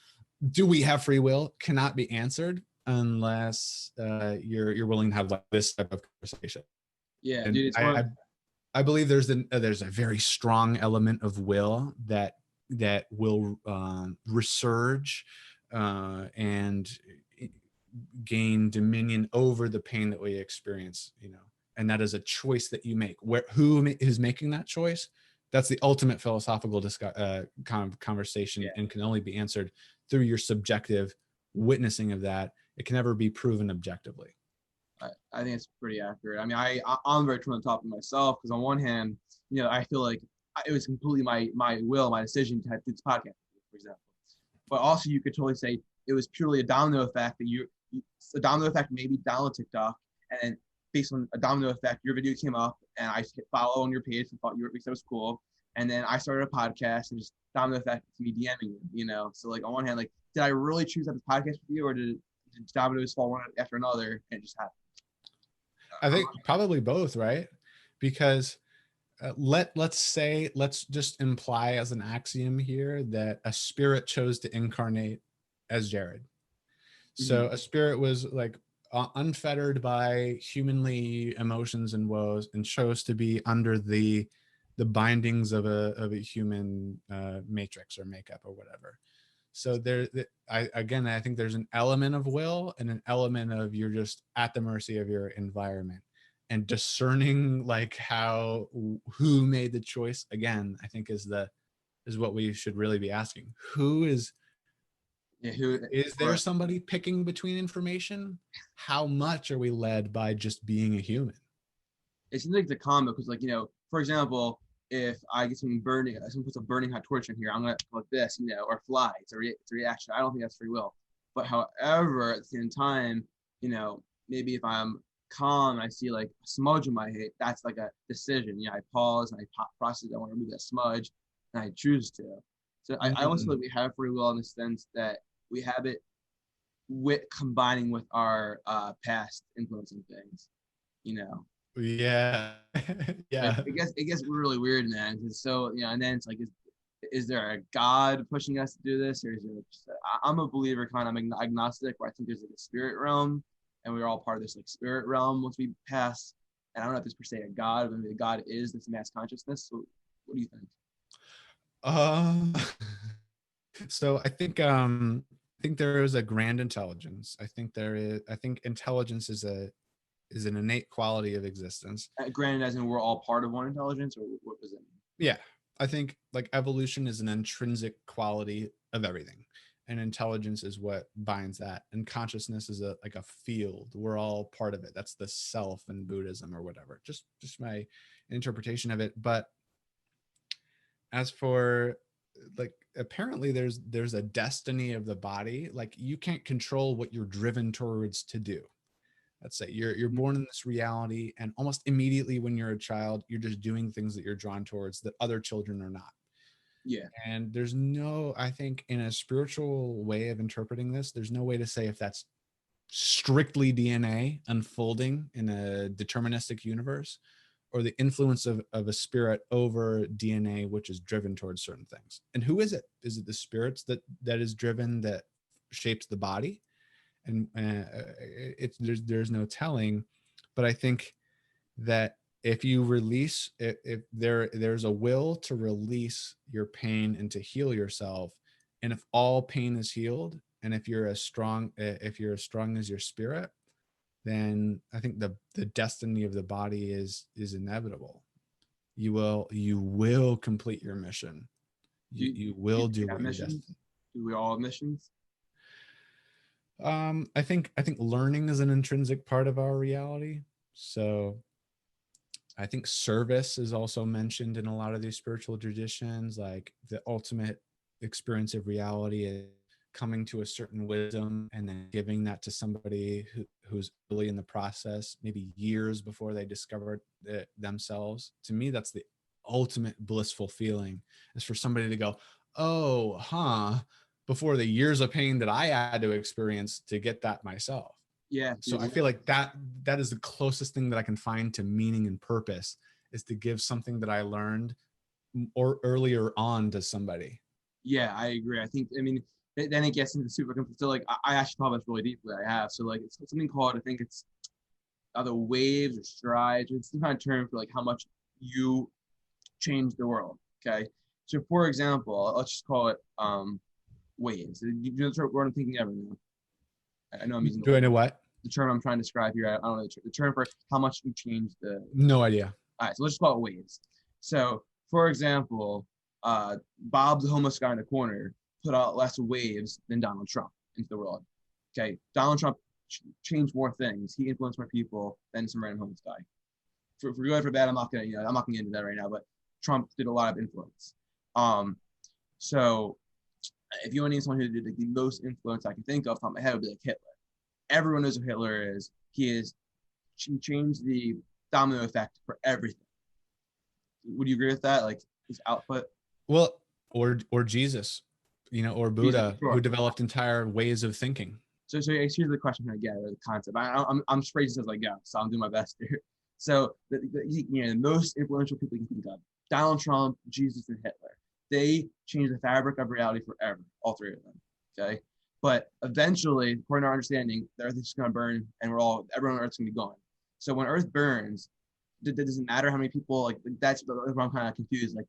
do we have free will? Cannot be answered unless you're willing to have like this type of conversation. Yeah, And dude, it's I believe there's a very strong element of will that will resurge and gain dominion over the pain that we experience, and that is a choice that you make. Who is making that choice? That's the ultimate philosophical kind of conversation, and can only be answered through your subjective witnessing of that. It can never be proven objectively. I think it's pretty accurate. I mean, I'm very true on the topic myself, because on one hand, I feel like it was completely my will, my decision to have this podcast, for example. But also, you could totally say it was purely a domino effect a domino effect maybe download TikTok, and then based on a domino effect, your video came up, and I hit follow on your page and thought you said it was cool, and then I started a podcast, and just domino effect to me DMing you. So like on one hand, like, did I really choose to have this podcast with you, or did dominoes fall one after another and it just happened? I think probably both, right? Because let's just imply as an axiom here that a spirit chose to incarnate as Jared. So a spirit was like unfettered by humanly emotions and woes, and chose to be under the bindings of a human matrix or makeup or whatever. So I think there's an element of will and an element of you're just at the mercy of your environment, and discerning like who made the choice, again, I think is what we should really be asking. Is there somebody picking between information? How much are we led by just being a human? It seems like the combo, because for example, if I get someone puts a burning hot torch in here, I'm gonna like this, or fly. It's a reaction. I don't think that's free will. But however, at the same time, maybe if I'm calm and I see like a smudge in my head, that's like a decision. I pause and I process. I want to remove that smudge, and I choose to. So I almost feel like we have free will in the sense that we have it with combining with our past influencing things. Yeah. Yeah. Like, it gets really weird, man. So and then it's like, is there a God pushing us to do this, or is there I'm a believer, kind of agnostic, where I think there's like a spirit realm, and we're all part of this like spirit realm once we pass. And I don't know if there's per se a God, but maybe God is this mass consciousness. So what do you think? So I think there is a grand intelligence. I think intelligence is an innate quality of existence. Granted, as in we're all part of one intelligence, or what does it mean? Yeah, I think like evolution is an intrinsic quality of everything, and intelligence is what binds that, and consciousness is like a field. We're all part of it. That's the self in Buddhism or whatever. Just my interpretation of it. But as for like, apparently there's a destiny of the body. Like, you can't control what you're driven towards to do. Let's say you're born in this reality, and almost immediately when you're a child, you're just doing things that you're drawn towards that other children are not. Yeah. And I think in a spiritual way of interpreting this, there's no way to say if that's strictly DNA unfolding in a deterministic universe, or the influence of a spirit over DNA, which is driven towards certain things. And who is it? Is it the spirits that is driven, that shapes the body? And there's no telling. But I think that if you release, if there's a will to release your pain and to heal yourself, and if all pain is healed, and if you're as strong as your spirit, then I think the destiny of the body is inevitable. You will complete your mission. You will do what you're destined. Do we all have missions? I think learning is an intrinsic part of our reality. So I think service is also mentioned in a lot of these spiritual traditions, like the ultimate experience of reality is coming to a certain wisdom and then giving that to somebody who's early in the process, maybe years before they discovered it themselves. To me, that's the ultimate blissful feeling, is for somebody to go, oh, before the years of pain that I had to experience to get that myself. Yeah, So I feel like that is the closest thing that I can find to meaning and purpose, is to give something that I learned or earlier on to somebody. yeah, I agree. I mean, then it gets into super. So like, I actually thought this really deeply. I have. So like, it's something called, I think it's either waves or strides. It's some kind of term for like how much you change the world. Okay. So for example, let's just call it waves. You know what I'm thinking of now. I know I'm using Do I know what? the term I'm trying to describe here. I don't know the term for how much you change the. No idea. All right, so let's just call it waves. So, for example, Bob the homeless guy in the corner put out less waves than Donald Trump into the world. Okay, Donald Trump changed more things. He influenced more people than some random homeless guy. For good or for bad, I'm not gonna get into that right now. But Trump did a lot of influence. So if you want to name someone who did like, the most influence I can think of, off the top of my head would be like Hitler. Everyone knows who Hitler is. He changed the domino effect for everything. Would you agree with that? Like his output? Well, or Jesus, or Jesus, Buddha, sure. who developed entire ways of thinking. So here's the question I get, or the concept. I'm phrasing as I go, so I'm doing my best here. So the most influential people you can think of: Donald Trump, Jesus, and Hitler. They changed the fabric of reality forever, all three of them. Okay, but eventually, according to our understanding, the Earth is just going to burn, and everyone on Earth's going to be gone. So when Earth burns, it doesn't matter how many people. Like that's where I'm kind of confused. Like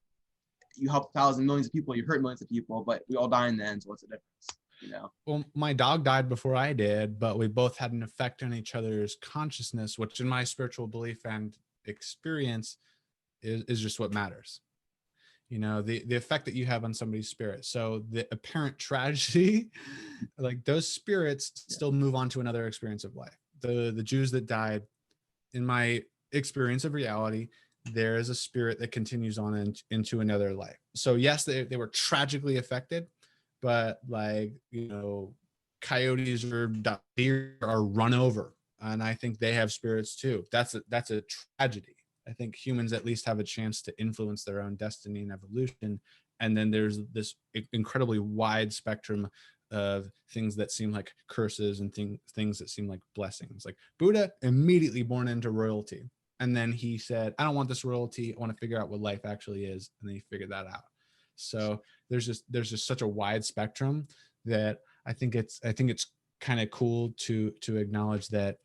you help thousands, millions of people, you hurt millions of people, but we all die in the end. So what's the difference? Well, my dog died before I did, but we both had an effect on each other's consciousness, which in my spiritual belief and experience is just what matters. The effect that you have on somebody's spirit. So the apparent tragedy, like those spirits still move on to another experience of life. The Jews that died, in my experience of reality, there is a spirit that continues on into another life. So yes, they were tragically affected, but like, coyotes or deer are run over. And I think they have spirits too. That's a tragedy. I think humans at least have a chance to influence their own destiny and evolution. And then there's this incredibly wide spectrum of things that seem like curses and things that seem like blessings. Like Buddha, immediately born into royalty. And then he said, I don't want this royalty. I want to figure out what life actually is. And then he figured that out. So there's just such a wide spectrum that I think it's kind of cool to acknowledge that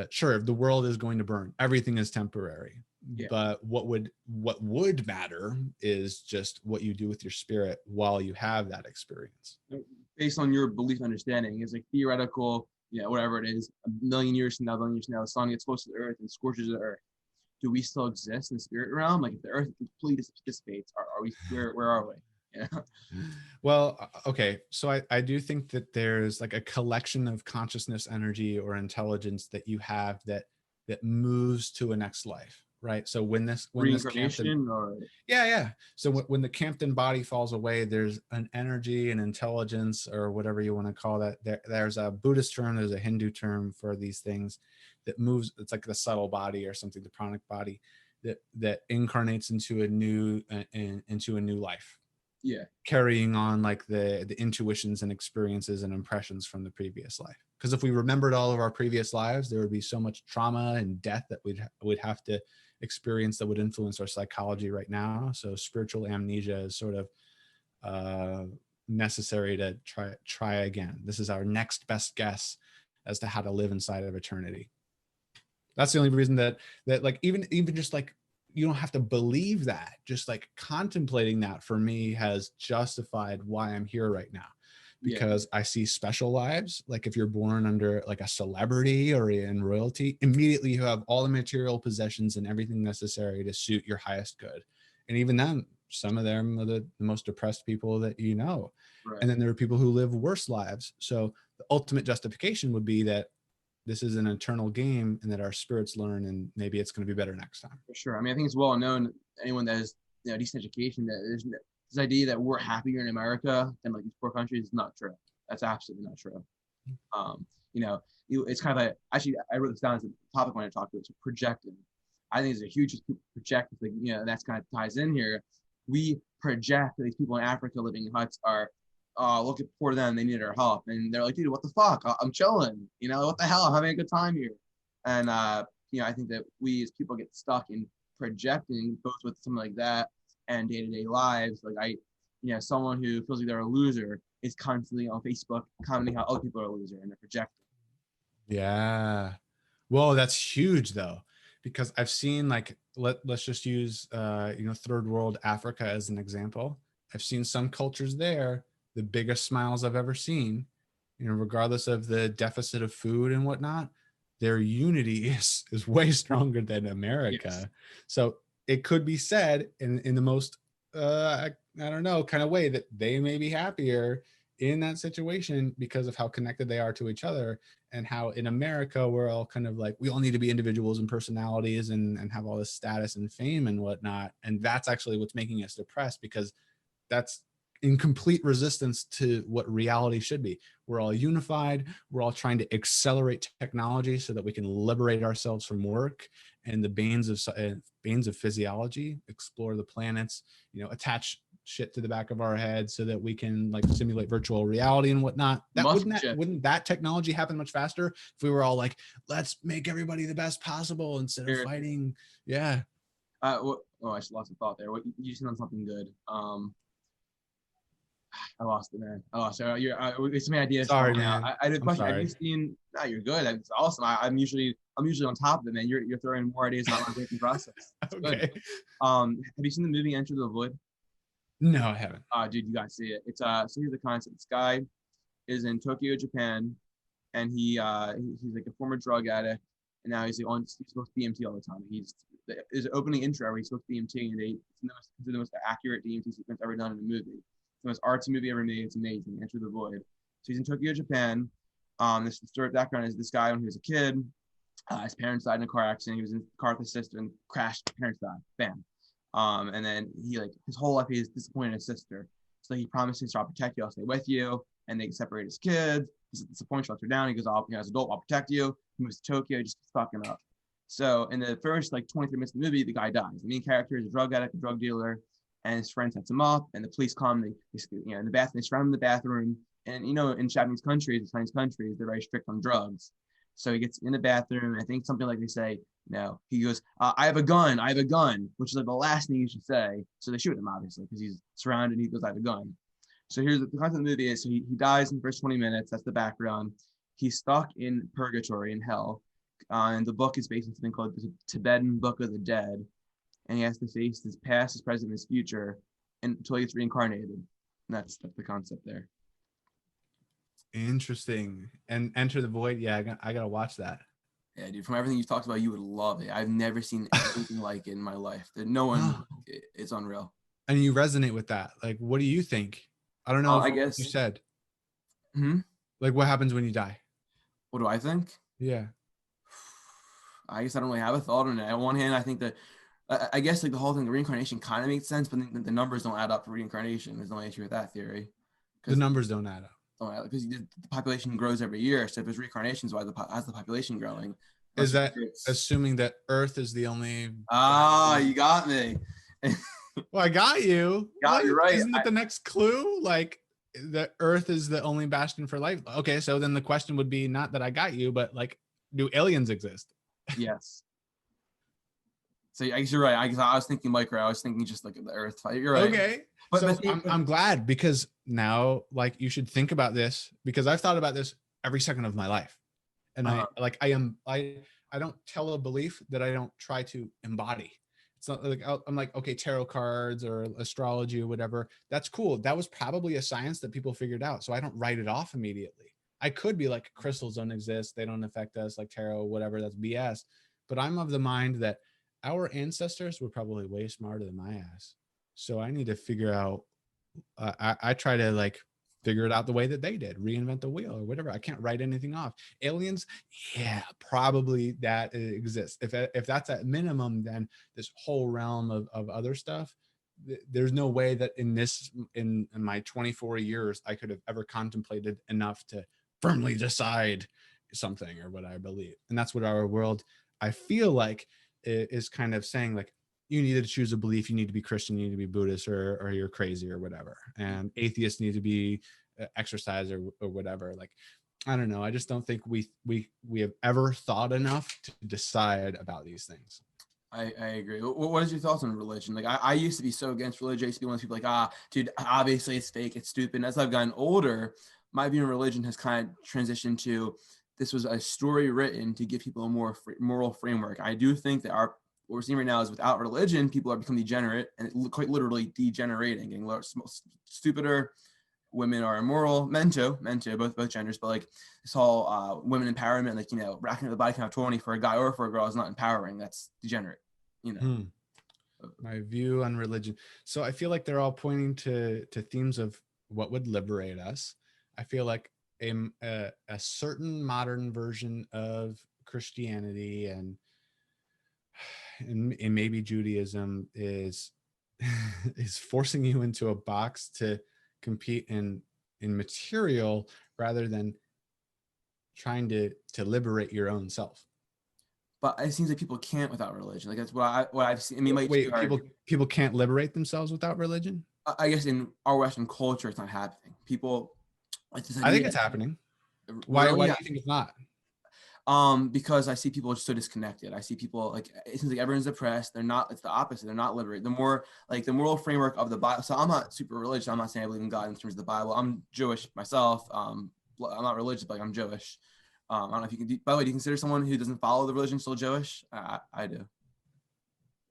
sure, the world is going to burn. Everything is temporary. Yeah. But what would matter is just what you do with your spirit while you have that experience. Based on your belief and understanding, is like theoretical, whatever it is, a million years from now, the sun gets close to the earth and scorches the earth. Do we still exist in the spirit realm? Like if the earth completely dissipates, are we where are we? Yeah. Well, okay. So I do think that there's like a collection of consciousness, energy, or intelligence that you have that moves to a next life, right? So when this Campton, yeah. So when the Campton body falls away, there's an energy and intelligence, or whatever you want to call that. There's a Buddhist term, there's a Hindu term for these things that moves. It's like the subtle body or something, the pranic body that incarnates into a new life. Yeah, carrying on like the intuitions and experiences and impressions from the previous life. Because if we remembered all of our previous lives, there would be so much trauma and death that we'd have to experience that would influence our psychology right now. So spiritual amnesia is sort of necessary to try again. This is our next best guess as to how to live inside of eternity. That's the only reason that like even just like, you don't have to believe that. Just like contemplating that for me has justified why I'm here right now, because I see special lives. Like if you're born under like a celebrity or in royalty, immediately you have all the material possessions and everything necessary to suit your highest good. And even then, some of them are the most depressed people that you know. Right. And then there are people who live worse lives. So the ultimate justification would be that this is an eternal game and that our spirits learn and maybe it's going to be better next time. For sure. I mean, I think it's well known, anyone that has, decent education, that there's this idea that we're happier in America than like these poor countries is not true. That's absolutely not true. You know, it's kind of like, actually, I wrote this down as a topic when I talked about it, so projecting. I think it's a huge project. Like, that's kind of ties in here. We project that these people in Africa living in huts are, look at poor them, they need our help, and they're like, dude, what the fuck? I'm chilling. What the hell? I'm having a good time here. And I think that we as people get stuck in projecting, both with something like that and day-to-day lives. Like someone who feels like they're a loser is constantly on Facebook commenting how other people are a loser and they're projecting. Yeah. Well, that's huge though, because I've seen like let's just use third world Africa as an example. I've seen some cultures there, the biggest smiles I've ever seen, regardless of the deficit of food and whatnot, their unity is way stronger than America. Yes. So it could be said in the most I don't know kind of way that they may be happier in that situation because of how connected they are to each other, and how in America we're all kind of like we all need to be individuals and personalities and have all this status and fame and whatnot, and that's actually what's making us depressed, because that's in complete resistance to what reality should be. We're all unified. We're all trying to accelerate technology so that we can liberate ourselves from work and the banes of physiology, explore the planets, attach shit to the back of our head so that we can like simulate virtual reality and whatnot. Wouldn't that technology happen much faster if we were all like, let's make everybody the best possible instead of fighting? Yeah. I just lost a thought there. You just on something good. I lost it, man. I lost it. It's my idea. Sorry, man. I did a question. Sorry. Have you seen? No, you're good. It's awesome. I'm usually on top of it, man. You're throwing more ideas out my thinking process. Okay. Good. Have you seen the movie Enter the Void? No, I haven't. Dude, you gotta see it. It's so here's the concept. This guy is in Tokyo, Japan, and he's like a former drug addict, and now he's supposed to DMT all the time. His opening intro where he's supposed to DMT, and it's the most accurate DMT sequence ever done in a movie. The most artsy movie ever made. It's amazing. Enter the Void. So he's in Tokyo, Japan. This story background is this guy when he was a kid, his parents died in a car accident. He was in the car with his sister and crashed. Parents died. Bam. And then he his whole life he is disappointed in his sister. So he promises I'll protect you. I'll stay with you. And they separate his kids. He's disappointed. She lets her down. He goes, as an adult, I'll protect you. He moves to Tokyo. He just keeps fucking up. So in the first 23 minutes of the movie, the guy dies. The main character is a drug addict, a drug dealer. And his friend sets him up, and the police come. They in the bathroom, they surround the bathroom. And in Japanese countries, Chinese countries, they're very strict on drugs. So he gets in the bathroom, and I think something like they say, he goes, I have a gun, which is like the last thing you should say. So they shoot him, obviously, because he's surrounded, and he goes, I have a gun. So here's the content of the movie is, so he dies in the first 20 minutes, that's the background. He's stuck in purgatory, in hell. And the book is based on something called the Tibetan Book of the Dead. And he has to face his past, his present, his future, until he gets reincarnated. And that's the concept there. Interesting. And Enter the Void. Yeah, I gotta watch that. Yeah, dude. From everything you've talked about, you would love it. I've never seen anything like it in my life. No one. It's unreal. And you resonate with that. Like, what do you think? I don't know. I guess you said. Like, what happens when you die? What do I think? Yeah. I guess I don't really have a thought on it. On one hand, I think that. I guess the whole thing, the reincarnation kind of makes sense, but the numbers don't add up for reincarnation. There's no issue with that theory. The numbers don't add up. Because the population grows every year. So if there's reincarnations, how's the population growing? Is that assuming that Earth is the only? You got me. Well, I got you. You're right. Isn't that the next clue? Like the Earth is the only bastion for life. Okay, so then the question would be not that I got you, but like, do aliens exist? Yes. So I guess you're right. I was thinking micro. I was thinking just like the Earth. You're right. Okay. But I'm glad, because now like you should think about this, because I've thought about this every second of my life. And I don't tell a belief that I don't try to embody. It's not like I'm like, okay, tarot cards or astrology or whatever. That's cool. That was probably a science that people figured out. So I don't write it off immediately. I could be like, crystals don't exist. They don't affect us, like tarot, whatever. That's BS. But I'm of the mind that our ancestors were probably way smarter than my ass. So I need to figure out, I try to like figure it out the way that they did, reinvent the wheel or whatever. I can't write anything off. Aliens, yeah, probably that exists. If that's at minimum, then this whole realm of other stuff, there's no way that in my 24 years I could have ever contemplated enough to firmly decide something or what I believe. And that's what our world, I feel like, is kind of saying, like, you need to choose a belief. You need to be Christian, you need to be Buddhist, or you're crazy or whatever. And atheists need to be exercise or whatever. Like, I don't know. I just don't think we have ever thought enough to decide about these things. I agree. What is your thoughts on religion? Like, I used to be so against religion. I used to be one of those people like, dude, obviously it's fake, it's stupid. And as I've gotten older, my view on religion has kind of transitioned to, this was a story written to give people a more moral framework. I do think that what we're seeing right now is, without religion, people are becoming degenerate, and quite literally degenerating, getting stupider. Women are immoral, men too, both genders. But like this whole women empowerment, like, racking up the body count 20 for a guy or for a girl is not empowering. That's degenerate. My view on religion. So I feel like they're all pointing to themes of what would liberate us. I feel like a certain modern version of Christianity and maybe Judaism is is forcing you into a box to compete in material rather than trying to liberate your own self. But it seems like people can't without religion. Like, that's what I've seen. I mean, Wait, people can't liberate themselves without religion? I guess in our Western culture, it's not happening. People, like this idea, I think it's happening. Why do you think it's not? Because I see people just so disconnected. I see people, like, it seems like everyone's depressed. They're not. It's the opposite. They're not liberated. The more, like, the moral framework of the Bible. So I'm not super religious. I'm not saying I believe in God in terms of the Bible. I'm Jewish myself. I'm not religious, but like, I'm Jewish. I don't know if you can. By the way, do you consider someone who doesn't follow the religion still Jewish? I do.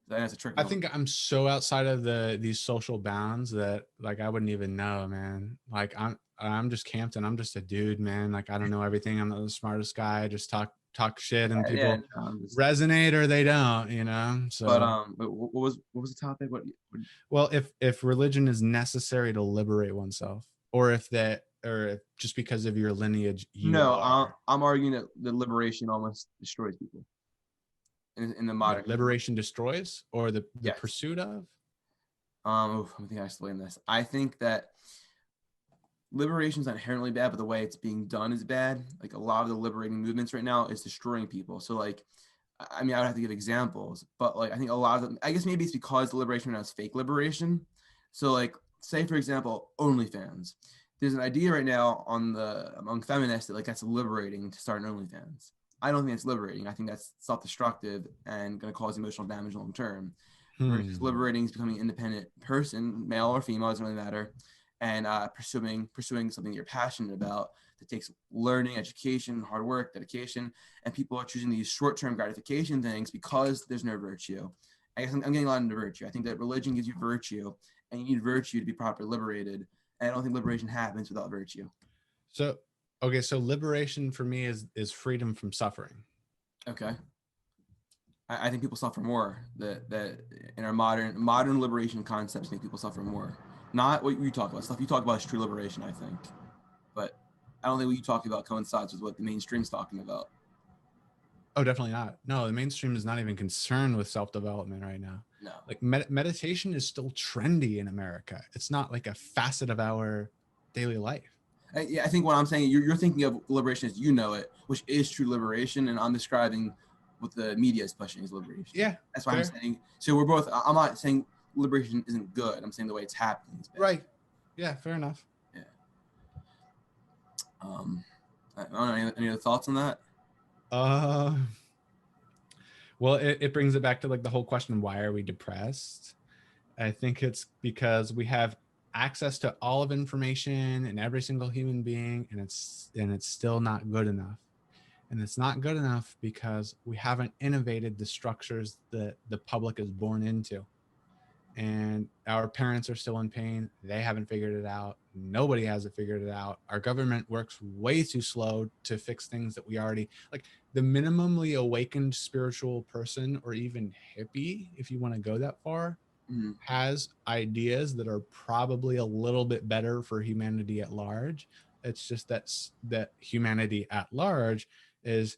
That's a tricky I one. think I'm so outside of these social bounds that, like, I wouldn't even know, man. Like, I'm just Campton. I'm just a dude, man. Like, I don't know everything. I'm not the smartest guy. I just talk shit, and people resonate or they don't, So, but what was the topic? well, if religion is necessary to liberate oneself, or if just because of your lineage, I'm arguing that the liberation almost destroys people in the modern. Liberation destroys, or the Yes. pursuit of. I think I explained this. I think that liberation is not inherently bad, but the way it's being done is bad. Like, a lot of the liberating movements right now is destroying people. So, like, I mean, I would have to give examples, but like, I think a lot of them, I guess maybe it's because the liberation right now is fake liberation. So, like, say for example, OnlyFans. There's an idea right now among feminists that, like, that's liberating to start an OnlyFans. I don't think it's liberating. I think that's self-destructive and going to cause emotional damage long term. Versus liberating is becoming an independent person, male or female, doesn't really matter, and pursuing something you're passionate about that takes learning, education, hard work, dedication, and people are choosing these short-term gratification things because there's no virtue. I guess I'm getting a lot into virtue. I think that religion gives you virtue, and you need virtue to be properly liberated. And I don't think liberation happens without virtue. So, okay, so liberation for me is freedom from suffering. Okay. I think people suffer more. That in our modern liberation concepts make people suffer more. Not what you talk about. Stuff you talk about is true liberation, I think. But I don't think what you talk about coincides with what the mainstream's talking about. Oh, definitely not. No, the mainstream is not even concerned with self-development right now. No. Like, meditation is still trendy in America. It's not like a facet of our daily life. I think what I'm saying, you're thinking of liberation as you know it, which is true liberation, and I'm describing what the media is pushing as liberation. Yeah, that's why I'm saying. So we're both. I'm not saying liberation isn't good. I'm saying the way it's happening is bad. Right. Yeah. Fair enough. Yeah. I don't know. Any other thoughts on that? Well, it brings it back to, like, the whole question: why are we depressed? I think it's because we have access to all of information and every single human being, and it's still not good enough. And it's not good enough because we haven't innovated the structures that the public is born into. And our parents are still in pain. They haven't figured it out. Nobody has it figured it out. Our government works way too slow to fix things that we already, like, the minimally awakened spiritual person, or even hippie, if you want to go that far, Mhm. has ideas that are probably a little bit better for humanity at large. It's just that humanity at large is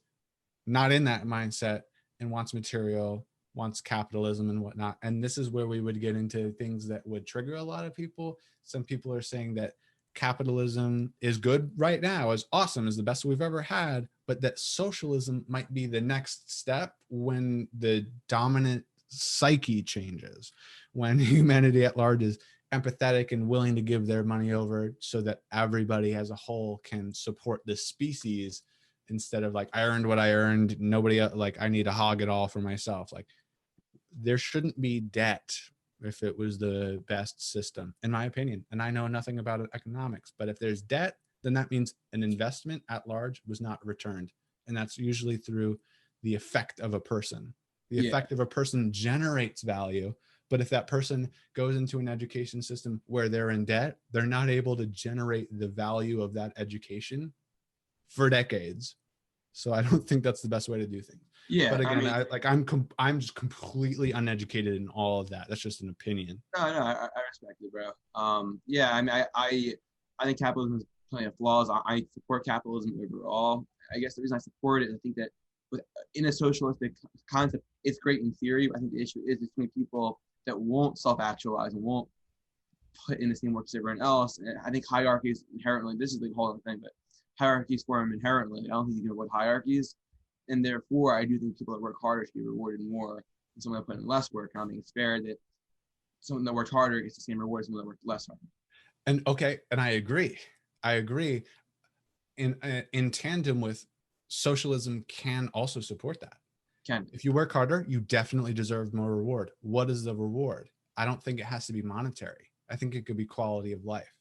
not in that mindset and wants material, wants capitalism and whatnot. And this is where we would get into things that would trigger a lot of people. Some people are saying that capitalism is good right now, is awesome, is the best we've ever had, but that socialism might be the next step when the dominant psyche changes, when humanity at large is empathetic and willing to give their money over so that everybody as a whole can support the species, instead of like, I earned what I earned, nobody like, I need to hog it all for myself. Like, there shouldn't be debt if it was the best system, in my opinion. And I know nothing about economics, but if there's debt, then that means an investment at large was not returned. And that's usually through the effect of a person. The Yeah, effect of a person generates value. But if that person goes into an education system where they're in debt, they're not able to generate the value of that education for decades. So I don't think that's the best way to do things. yeah. But I again, mean, I'm just completely uneducated in all of that. That's just an opinion. no, I respect it, bro. Yeah, I mean, I think capitalism has plenty of flaws. I support capitalism overall. I guess the reason I support it is I think that with in a socialistic concept, it's great in theory. I think the issue is between people that won't self-actualize and won't put in the same work as everyone else. And I think hierarchies inherently, this is the whole other thing, but hierarchies form inherently. I don't think you can avoid hierarchies. And therefore, I do think people that work harder should be rewarded more than someone that put in less work. I don't think it's fair that someone that worked harder gets the same reward as someone that worked less hard. And okay, and I agree. I agree. In tandem with socialism can also support that. Can If you work harder, you definitely deserve more reward. What is the reward? I don't think it has to be monetary. I think it could be quality of life,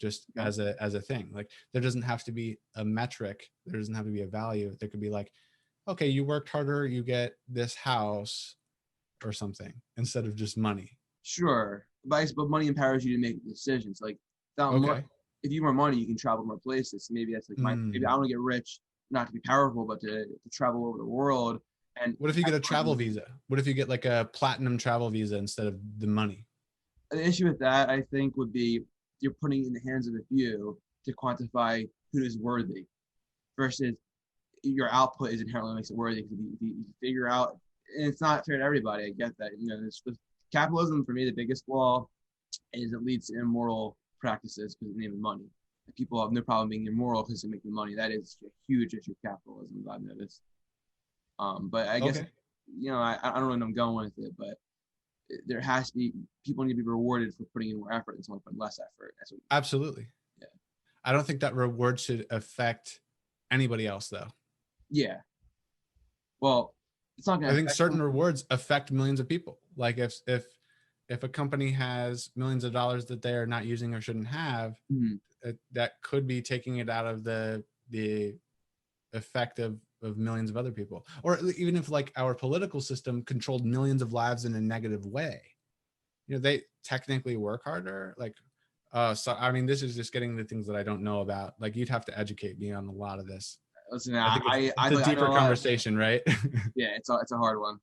just okay. as a thing. Like, there doesn't have to be a metric. There doesn't have to be a value. There could be like, okay, you worked harder, you get this house or something, instead of just money. Sure, but money empowers you to make decisions. Like, Okay. if you have more money, you can travel more places. Maybe that's like maybe I want to get rich, not to be powerful, but to travel over the world. And What if you get a travel visa? What if you get like a platinum travel visa instead of the money? the issue with that, I think, would be you're putting it in the hands of a few to quantify who is worthy, versus your output is inherently what makes it worthy. Because if you figure out, and it's not fair to everybody. I get that. It's capitalism for me. The biggest flaw is it leads to immoral practices because of the name of money. People have no problem being immoral because they make the money. That is a huge issue of capitalism, I've noticed. But I guess Okay. I don't really know where I'm going with it, but there has to be people need to be rewarded for putting in more effort than someone putting less effort. That's what. Absolutely. Yeah. I don't think that reward should affect anybody else, though. Yeah. Well, it's not I going to think affect certain them. rewards affect millions of people. Like, if a company has millions of dollars that they are not using or shouldn't have, Mhm. that could be taking it out of the effect of millions of other people. Or even if like our political system controlled millions of lives in a negative way, they technically work harder. Like, so I mean, this is just getting the things that I don't know about. Like, you'd have to educate me on a lot of this. Listen, I think it's a I know deeper a lot. conversation, right? Yeah, it's a hard one.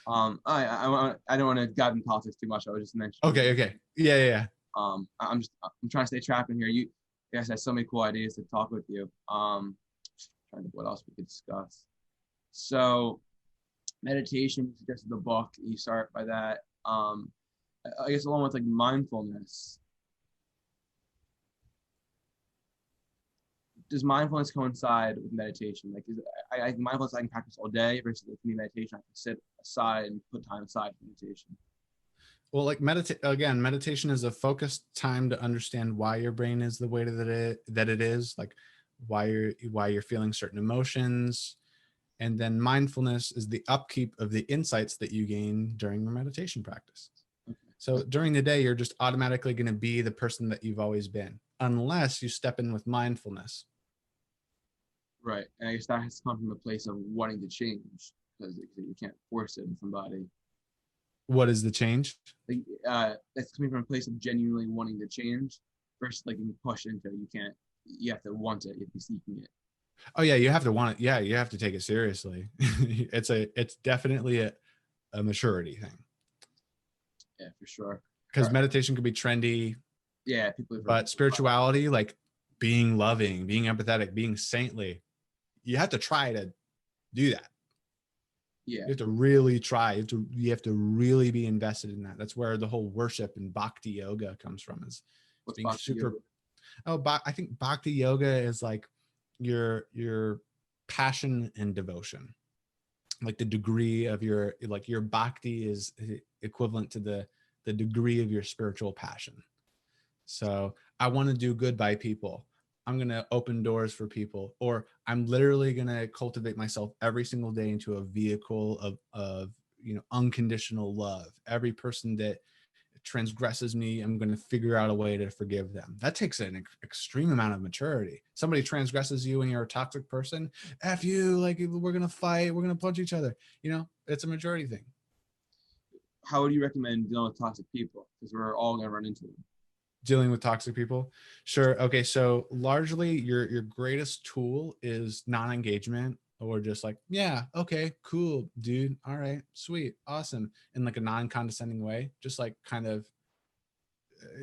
I don't want to dive into politics too much. I was just mentioning. Okay, okay. Yeah, yeah, yeah. I'm trying to stay trapped in here. You guys had so many cool ideas to talk with you. Trying to think what else we could discuss. So meditation, you suggested the book. You start by that. I guess along with like mindfulness. Does mindfulness coincide with meditation? Like, mindfulness I can practice all day versus like me meditation I can sit aside and put time aside for meditation. Well, like, meditation is a focused time to understand why your brain is the way that it is, like why you're feeling certain emotions. And then mindfulness is the upkeep of the insights that you gain during your meditation practice. So Okay. during the day, you're just automatically going to be the person that you've always been, unless you step in with mindfulness. Right. And I guess that has to come from a place of wanting to change because you can't force it on somebody. What is the change? Like, that's coming from a place of genuinely wanting to change versus like being pushed into it. You can't, you have to want it, you have to be seeking it. Oh yeah, you have to want it. Yeah, you have to take it seriously. It's definitely a maturity thing. Yeah, for sure. Because meditation could be trendy, Yeah, people have but spirituality, like being loving, being empathetic, being saintly, you have to try to do that. Yeah, You have to really try. You have to really be invested in that. That's where the whole worship and bhakti yoga comes from. Is what's being bhakti super. yoga? I think bhakti yoga is like your passion and devotion, like the degree of your bhakti is equivalent to the degree of your spiritual passion. So I want to do good by people. I'm going to open doors for people, or I'm literally going to cultivate myself every single day into a vehicle of unconditional love. Every person that transgresses me, I'm going to figure out a way to forgive them. That takes an extreme amount of maturity. Somebody transgresses you and you're a toxic person, F you, like we're going to fight, we're going to punch each other. It's a maturity thing. How would you recommend dealing with toxic people? Because we're all going to run into them. Dealing with toxic people. Sure. Okay. So largely your greatest tool is non-engagement, or just like, yeah, okay, cool, dude. All right, sweet, awesome. In like a non-condescending way, just like kind of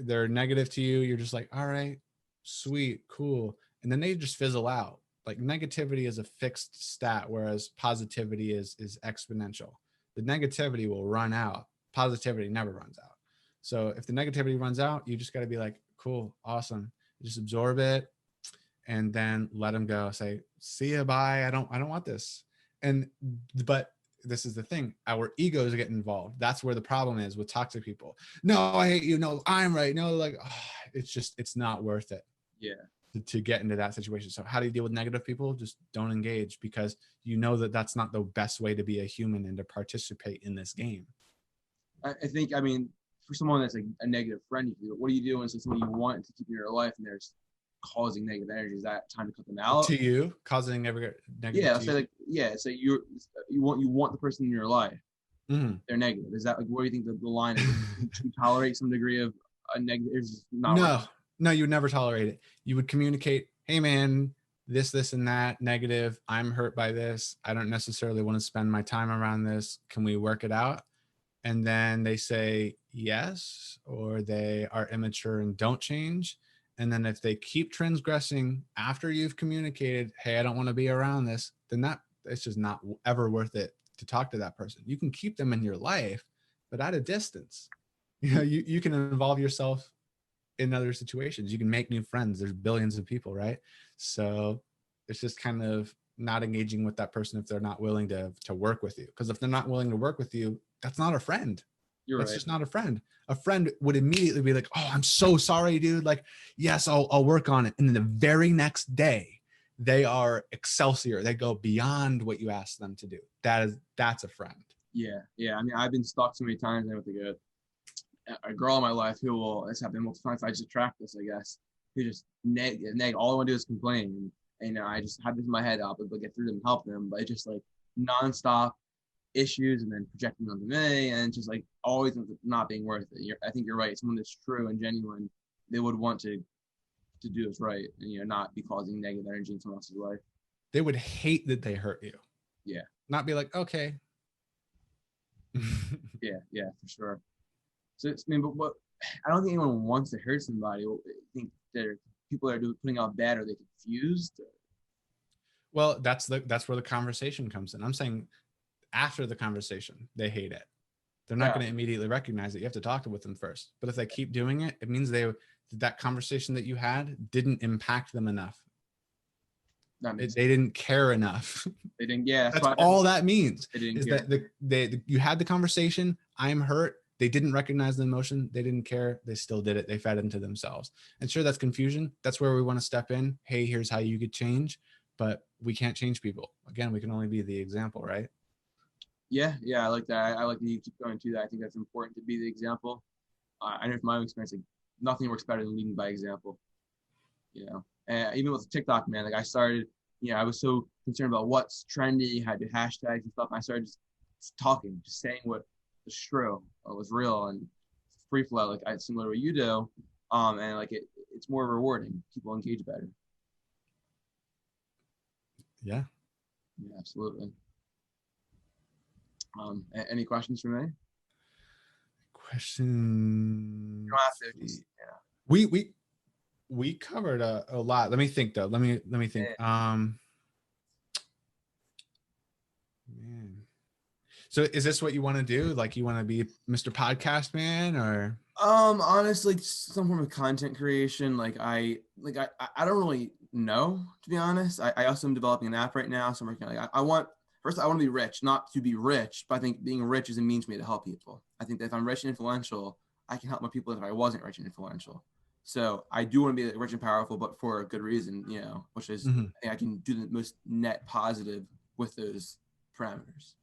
they're negative to you. You're just like, all right, sweet, cool. And then they just fizzle out. Like negativity is a fixed stat, whereas positivity is exponential. The negativity will run out. Positivity never runs out. So if the negativity runs out, you just got to be like, cool, awesome. Just absorb it and then let them go. Say, see ya, bye. I don't want this. But this is the thing. Our egos get involved. That's where the problem is with toxic people. No, I hate you. No, I'm right. No, like, it's not worth it. Yeah. To get into that situation. So how do you deal with negative people? Just don't engage, because you know that that's not the best way to be a human and to participate in this game. I think, I mean, for someone that's like a negative friend, what do you do when it's someone you want to keep in your life and they're causing negative energy? Is that time to cut them out? To you, causing negative Yeah, to so you? like, yeah, so you want the person in your life. Mm-hmm. They're negative. Is that like, what do you think the line is? Should you tolerate some degree of a negative? It's not No, you would never tolerate it. You would communicate, hey man, this and that negative, I'm hurt by this, I don't necessarily want to spend my time around this, can we work it out? And then they say yes, or they are immature and don't change. And then if they keep transgressing after you've communicated, hey, I don't want to be around this, then it's just not ever worth it to talk to that person. You can keep them in your life, but at a distance. You can involve yourself in other situations. You can make new friends. There's billions of people, right? So it's just kind of not engaging with that person if they're not willing to work with you. Because if they're not willing to work with you, that's not a friend. That's just not a friend. A friend would immediately be like, oh, I'm so sorry, dude. Like, yes, I'll work on it. And then the very next day, they are excelsior. They go beyond what you asked them to do. That's a friend. Yeah. I mean, I've been stalked so many times with a girl in my life who will, it's happened multiple times. I just attract this, I guess, who just neg. All I want to do is complain. And I just have this in my head. I'll get through them, help them, but it's just like nonstop issues and then projecting onto me, and just like always not being worth it. I think you're right. Someone that's true and genuine, they would want to do this right, and not be causing negative energy in someone else's life. They would hate that they hurt you. Yeah. Not be like, okay. yeah, for sure. So but what, I don't think anyone wants to hurt somebody. I think they're people that are putting out bad, are they confused? Well, that's where the conversation comes in. I'm saying after the conversation, they hate it. They're not going to immediately recognize it. You have to talk with them first. But if they keep doing it, it means that conversation that you had didn't impact them enough. They didn't care enough. They didn't. Yeah, that's all that means. Is that you had the conversation. I'm hurt. They didn't recognize the emotion. They didn't care. They still did it. They fed into themselves. And sure, that's confusion. That's where we want to step in. Hey, here's how you could change. But we can't change people. Again, we can only be the example, right? Yeah, I like that. I like that you keep going to that. I think that's important to be the example. I know from my own experience, like nothing works better than leading by example. And even with TikTok, man, like I started, I was so concerned about what's trendy, had to hashtags and stuff. And I started just talking, just saying what was true, what was real, and free flow, like similar to what you do. And like it's more rewarding. People engage better. Yeah, absolutely. Any questions for me? You question. don't have to. Let's see. Just, yeah. We covered a lot. Let me think though. Let me think. Yeah. Man. So is this what you want to do? Like you want to be Mr. Podcast Man or? Honestly, some form of content creation. I don't really know, to be honest. I also am developing an app right now, so I'm working. I want first I want to be rich, not to be rich, but I think being rich is a means for me to help people. I think that if I'm rich and influential, I can help more people than if I wasn't rich and influential. So I do want to be rich and powerful, but for a good reason, which is Mhm. I think I can do the most net positive with those parameters.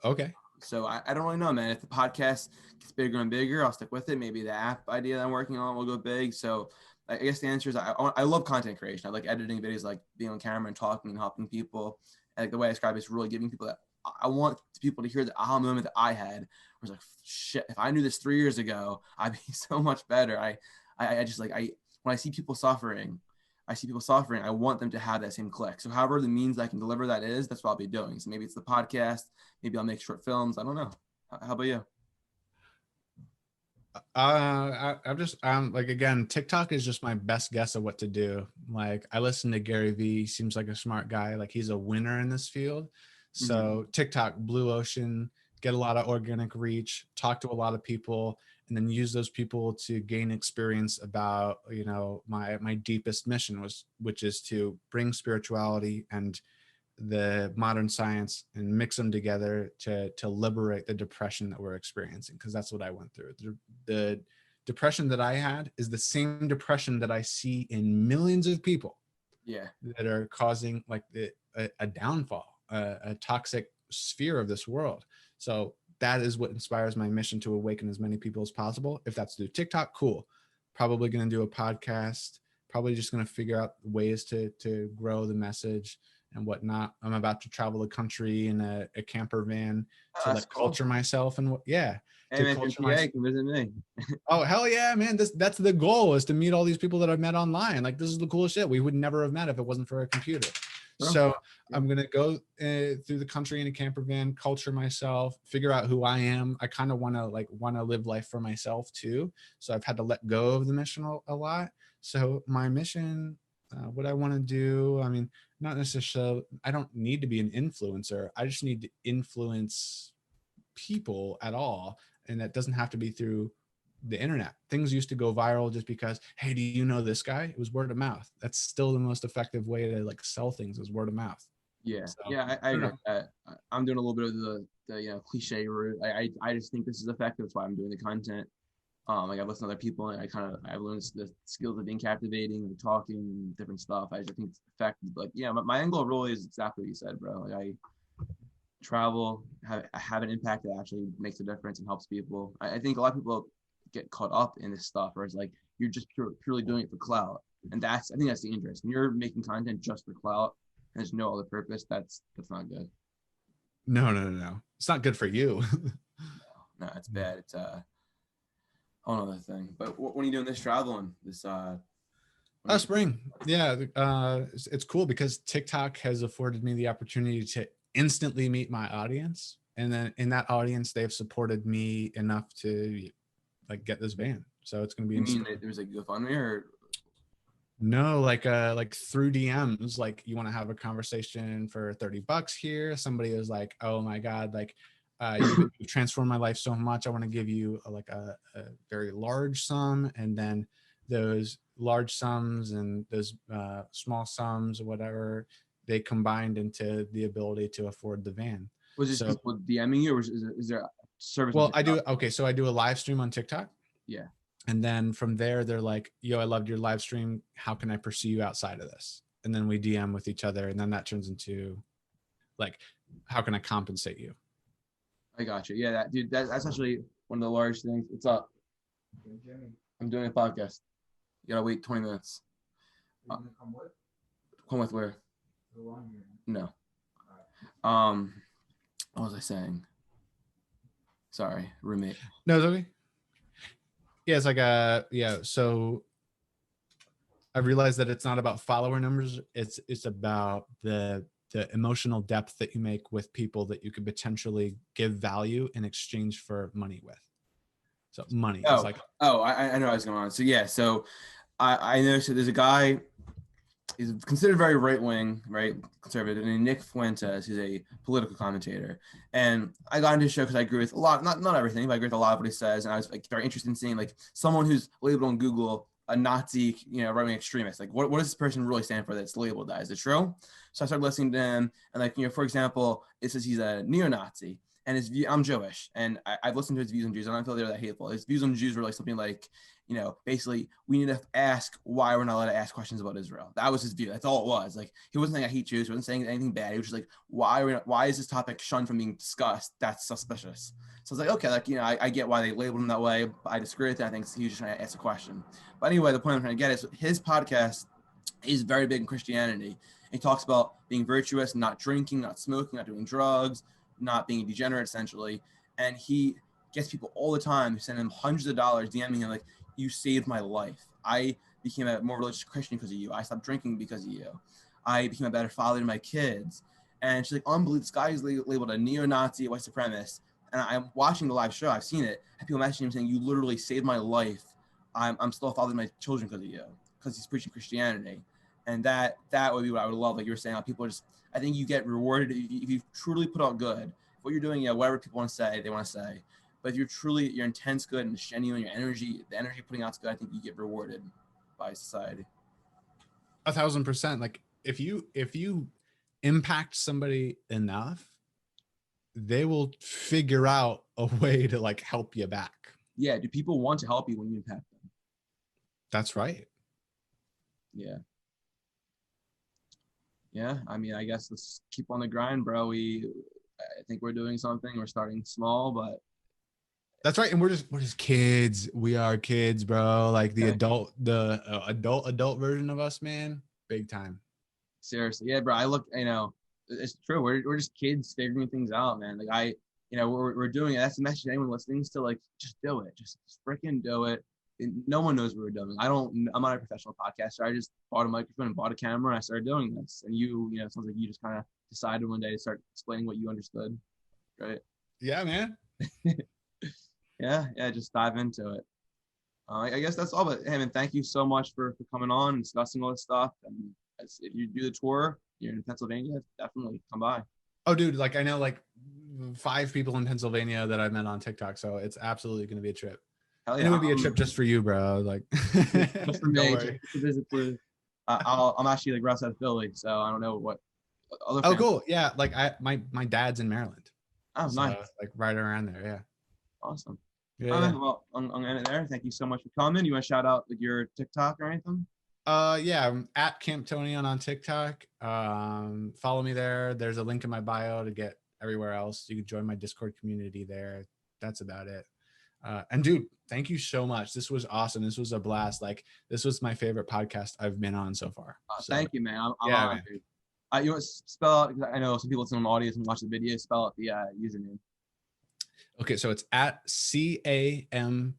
Okay. So I don't really know, man. If the podcast gets bigger and bigger, I'll stick with it. Maybe the app idea that I'm working on will go big. So I guess the answer is I love content creation. I like editing videos, like being on camera and talking and helping people. And like the way I describe it is really giving people that I want people to hear the aha moment that I had. I was like, shit, if I knew this 3 years ago, I'd be so much better. I just like when I see people suffering, I want them to have that same click. So however the means I can deliver that is, that's what I'll be doing. So maybe it's the podcast, maybe I'll make short films. I don't know. How about you? I'm like, again, TikTok is just my best guess of what to do. Like I listen to Gary Vee, seems like a smart guy. Like he's a winner in this field. So TikTok, blue ocean, get a lot of organic reach, talk to a lot of people, and then use those people to gain experience about, my deepest mission which is to bring spirituality and the modern science and mix them together to liberate the depression that we're experiencing, because that's what I went through. The depression that I had is the same depression that I see in millions of people Yeah. that are causing like a downfall, a toxic sphere of this world. So that is what inspires my mission, to awaken as many people as possible. If that's through TikTok, cool. Probably going to do a podcast, probably just going to figure out ways to grow the message and whatnot. I'm about to travel the country in a camper van Oh, to that's like cool. culture myself and Hey to man, if you're in culture PA, myself. come visit me. Oh hell yeah, man! That's the goal, is to meet all these people that I've met online. Like this is the coolest shit. We would never have met if it wasn't for a computer. Bro. So Yeah. I'm gonna go through the country in a camper van, culture myself, figure out who I am. I kind of want to live life for myself too. So I've had to let go of the mission a lot. So my mission, what I want to do, I mean, not necessarily. I don't need to be an influencer. I just need to influence people at all, and that doesn't have to be through the internet. Things used to go viral just because, hey, do you know this guy? It was word of mouth. That's still the most effective way to like sell things, is word of mouth. Yeah, So yeah, I agree with that. I'm doing a little bit of the cliche route. I just think this is effective. That's why I'm doing the content. Like I've listened to other people, and I've learned the skills of being captivating and talking and different stuff. I just think it's effective. But yeah, my end goal really is exactly what you said, bro. Like I travel, have an impact that actually makes a difference and helps people. I think a lot of people get caught up in this stuff, where it's like you're just purely doing it for clout, and I think that's dangerous. When you're making content just for clout and there's no other purpose, that's not good. no. It's not good for you. No, it's bad. It's whole other thing. But when are you doing this traveling? Spring. Yeah. It's cool because TikTok has afforded me the opportunity to instantly meet my audience. And then in that audience, they've supported me enough to like get this van. So it's going to be You mean insane. there's a GoFundMe or? No, like through DMs, like you want to have a conversation for $30 here. Somebody is like, oh my God, like you've transformed my life so much. I want to give you a very large sum. And then those large sums and those small sums or whatever, they combined into the ability to afford the van. Was this So, people DMing you, or is there a service? well, so I do a live stream on TikTok. Yeah. And then from there, they're like, yo, I loved your live stream. How can I pursue you outside of this? And then we DM with each other. And then that turns into like, how can I compensate you? I got you. Yeah, that dude. That's actually one of the large things. What's up? I'm doing a podcast. You gotta wait 20 minutes. Come with where? No. What was I saying? Sorry, roommate. No, it's okay. Yeah, it's like so I realized that it's not about follower numbers. It's about the emotional depth that you make with people that you could potentially give value in exchange for money with. So money is Oh, like, I know I was going on. So yeah, so I noticed that there's a guy. He's considered very right wing, right conservative, and Nick Fuentes. He's a political commentator, and I got into his show because I agree with a lot, not everything, but I agree with a lot of what he says, and I was like very interested in seeing like someone who's labeled on Google a Nazi, right wing extremist. Like, what does this person really stand for that's labeled that? Is it true? So I started listening to him, and like, for example, it says he's a neo-Nazi, and his view. I'm Jewish, and I've listened to his views on Jews. I don't feel they're that hateful. His views on Jews were like something like, basically we need to ask why we're not allowed to ask questions about Israel. That was his view. That's all it was. Like, he wasn't saying I hate Jews. He wasn't saying anything bad. He was just like, why is this topic shunned from being discussed? That's suspicious. So I was like, okay, like, I get why they labeled him that way. I disagree with that. I think he was just trying to ask a question. But anyway, the point I'm trying to get is his podcast is very big in Christianity. He talks about being virtuous, not drinking, not smoking, not doing drugs, not being a degenerate, essentially. And he gets people all the time who send him hundreds of dollars, DMing him like, you saved my life. I became a more religious Christian because of you. I stopped drinking because of you. I became a better father to my kids. And she's like, unbelievable. This guy is labeled a neo-Nazi, white supremacist. And I'm watching the live show. I've seen it. And people messaging him saying, you literally saved my life. I'm still a father to my children because of you, because he's preaching Christianity. And that would be what I would love. Like you were saying, how people just, I think you get rewarded if you truly put out good. What you're doing, whatever people want to say, they want to say. But if you're truly, your intent's good and genuine, your energy, the energy putting out's good, I think you get rewarded by society. 1,000%. Like, if you impact somebody enough, they will figure out a way to like help you back. Yeah. Do people want to help you when you impact them? That's right. Yeah. Yeah. I mean, I guess let's keep on the grind, bro. I think we're doing something. We're starting small, but that's right. And we're just kids. We are kids, bro. Like the adult version of us, man. Big time. Seriously. Yeah, bro. It's true. We're just kids figuring things out, man. Like we're doing it. That's the message to anyone listening to, like, just do it. Just freaking do it. And no one knows what we're doing. I'm not a professional podcaster. I just bought a microphone and bought a camera and I started doing this. And it sounds like you just kind of decided one day to start explaining what you understood. Right. Yeah, man. Yeah. Just dive into it. I guess that's all. But hey, man, thank you so much for coming on and discussing all this stuff. And if you do the tour, you're in Pennsylvania, definitely come by. Oh, dude, like I know like 5 people in Pennsylvania that I met on TikTok, so it's absolutely going to be a trip. Hell yeah. And it would be a trip just for you, bro. Like, just for me, just to visit too. I'm actually like right outside of Philly, so I don't know what other. Oh, cool. Yeah, like my dad's in Maryland. Oh, so, nice. Like right around there. Yeah. Awesome. Yeah. Well, I'm gonna end it there. Thank you so much for coming. You want to shout out like your TikTok or anything? Yeah, I'm at Camptonian on TikTok. Follow me there. There's a link in my bio to get everywhere else. You can join my Discord community there. That's about it. And dude, thank you so much. This was awesome. This was a blast. Like, this was my favorite podcast I've been on so far. So, thank you, man. I'm yeah, honored. Man. You want to spell out? I know some people listen on the audience and watch the video. Spell out the username. Okay, so it's at CAMPTONIAN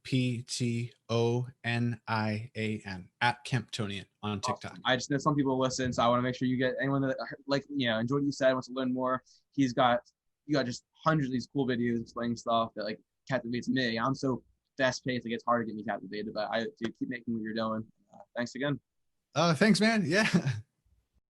at Camptonian on TikTok. Awesome. I just know some people listen, so I want to make sure you get anyone that enjoyed what you said, wants to learn more. You got just hundreds of these cool videos explaining stuff that like captivates me. I'm so fast paced, like it's hard to get me captivated, but I keep making what you're doing. Thanks again. Thanks, man. Yeah.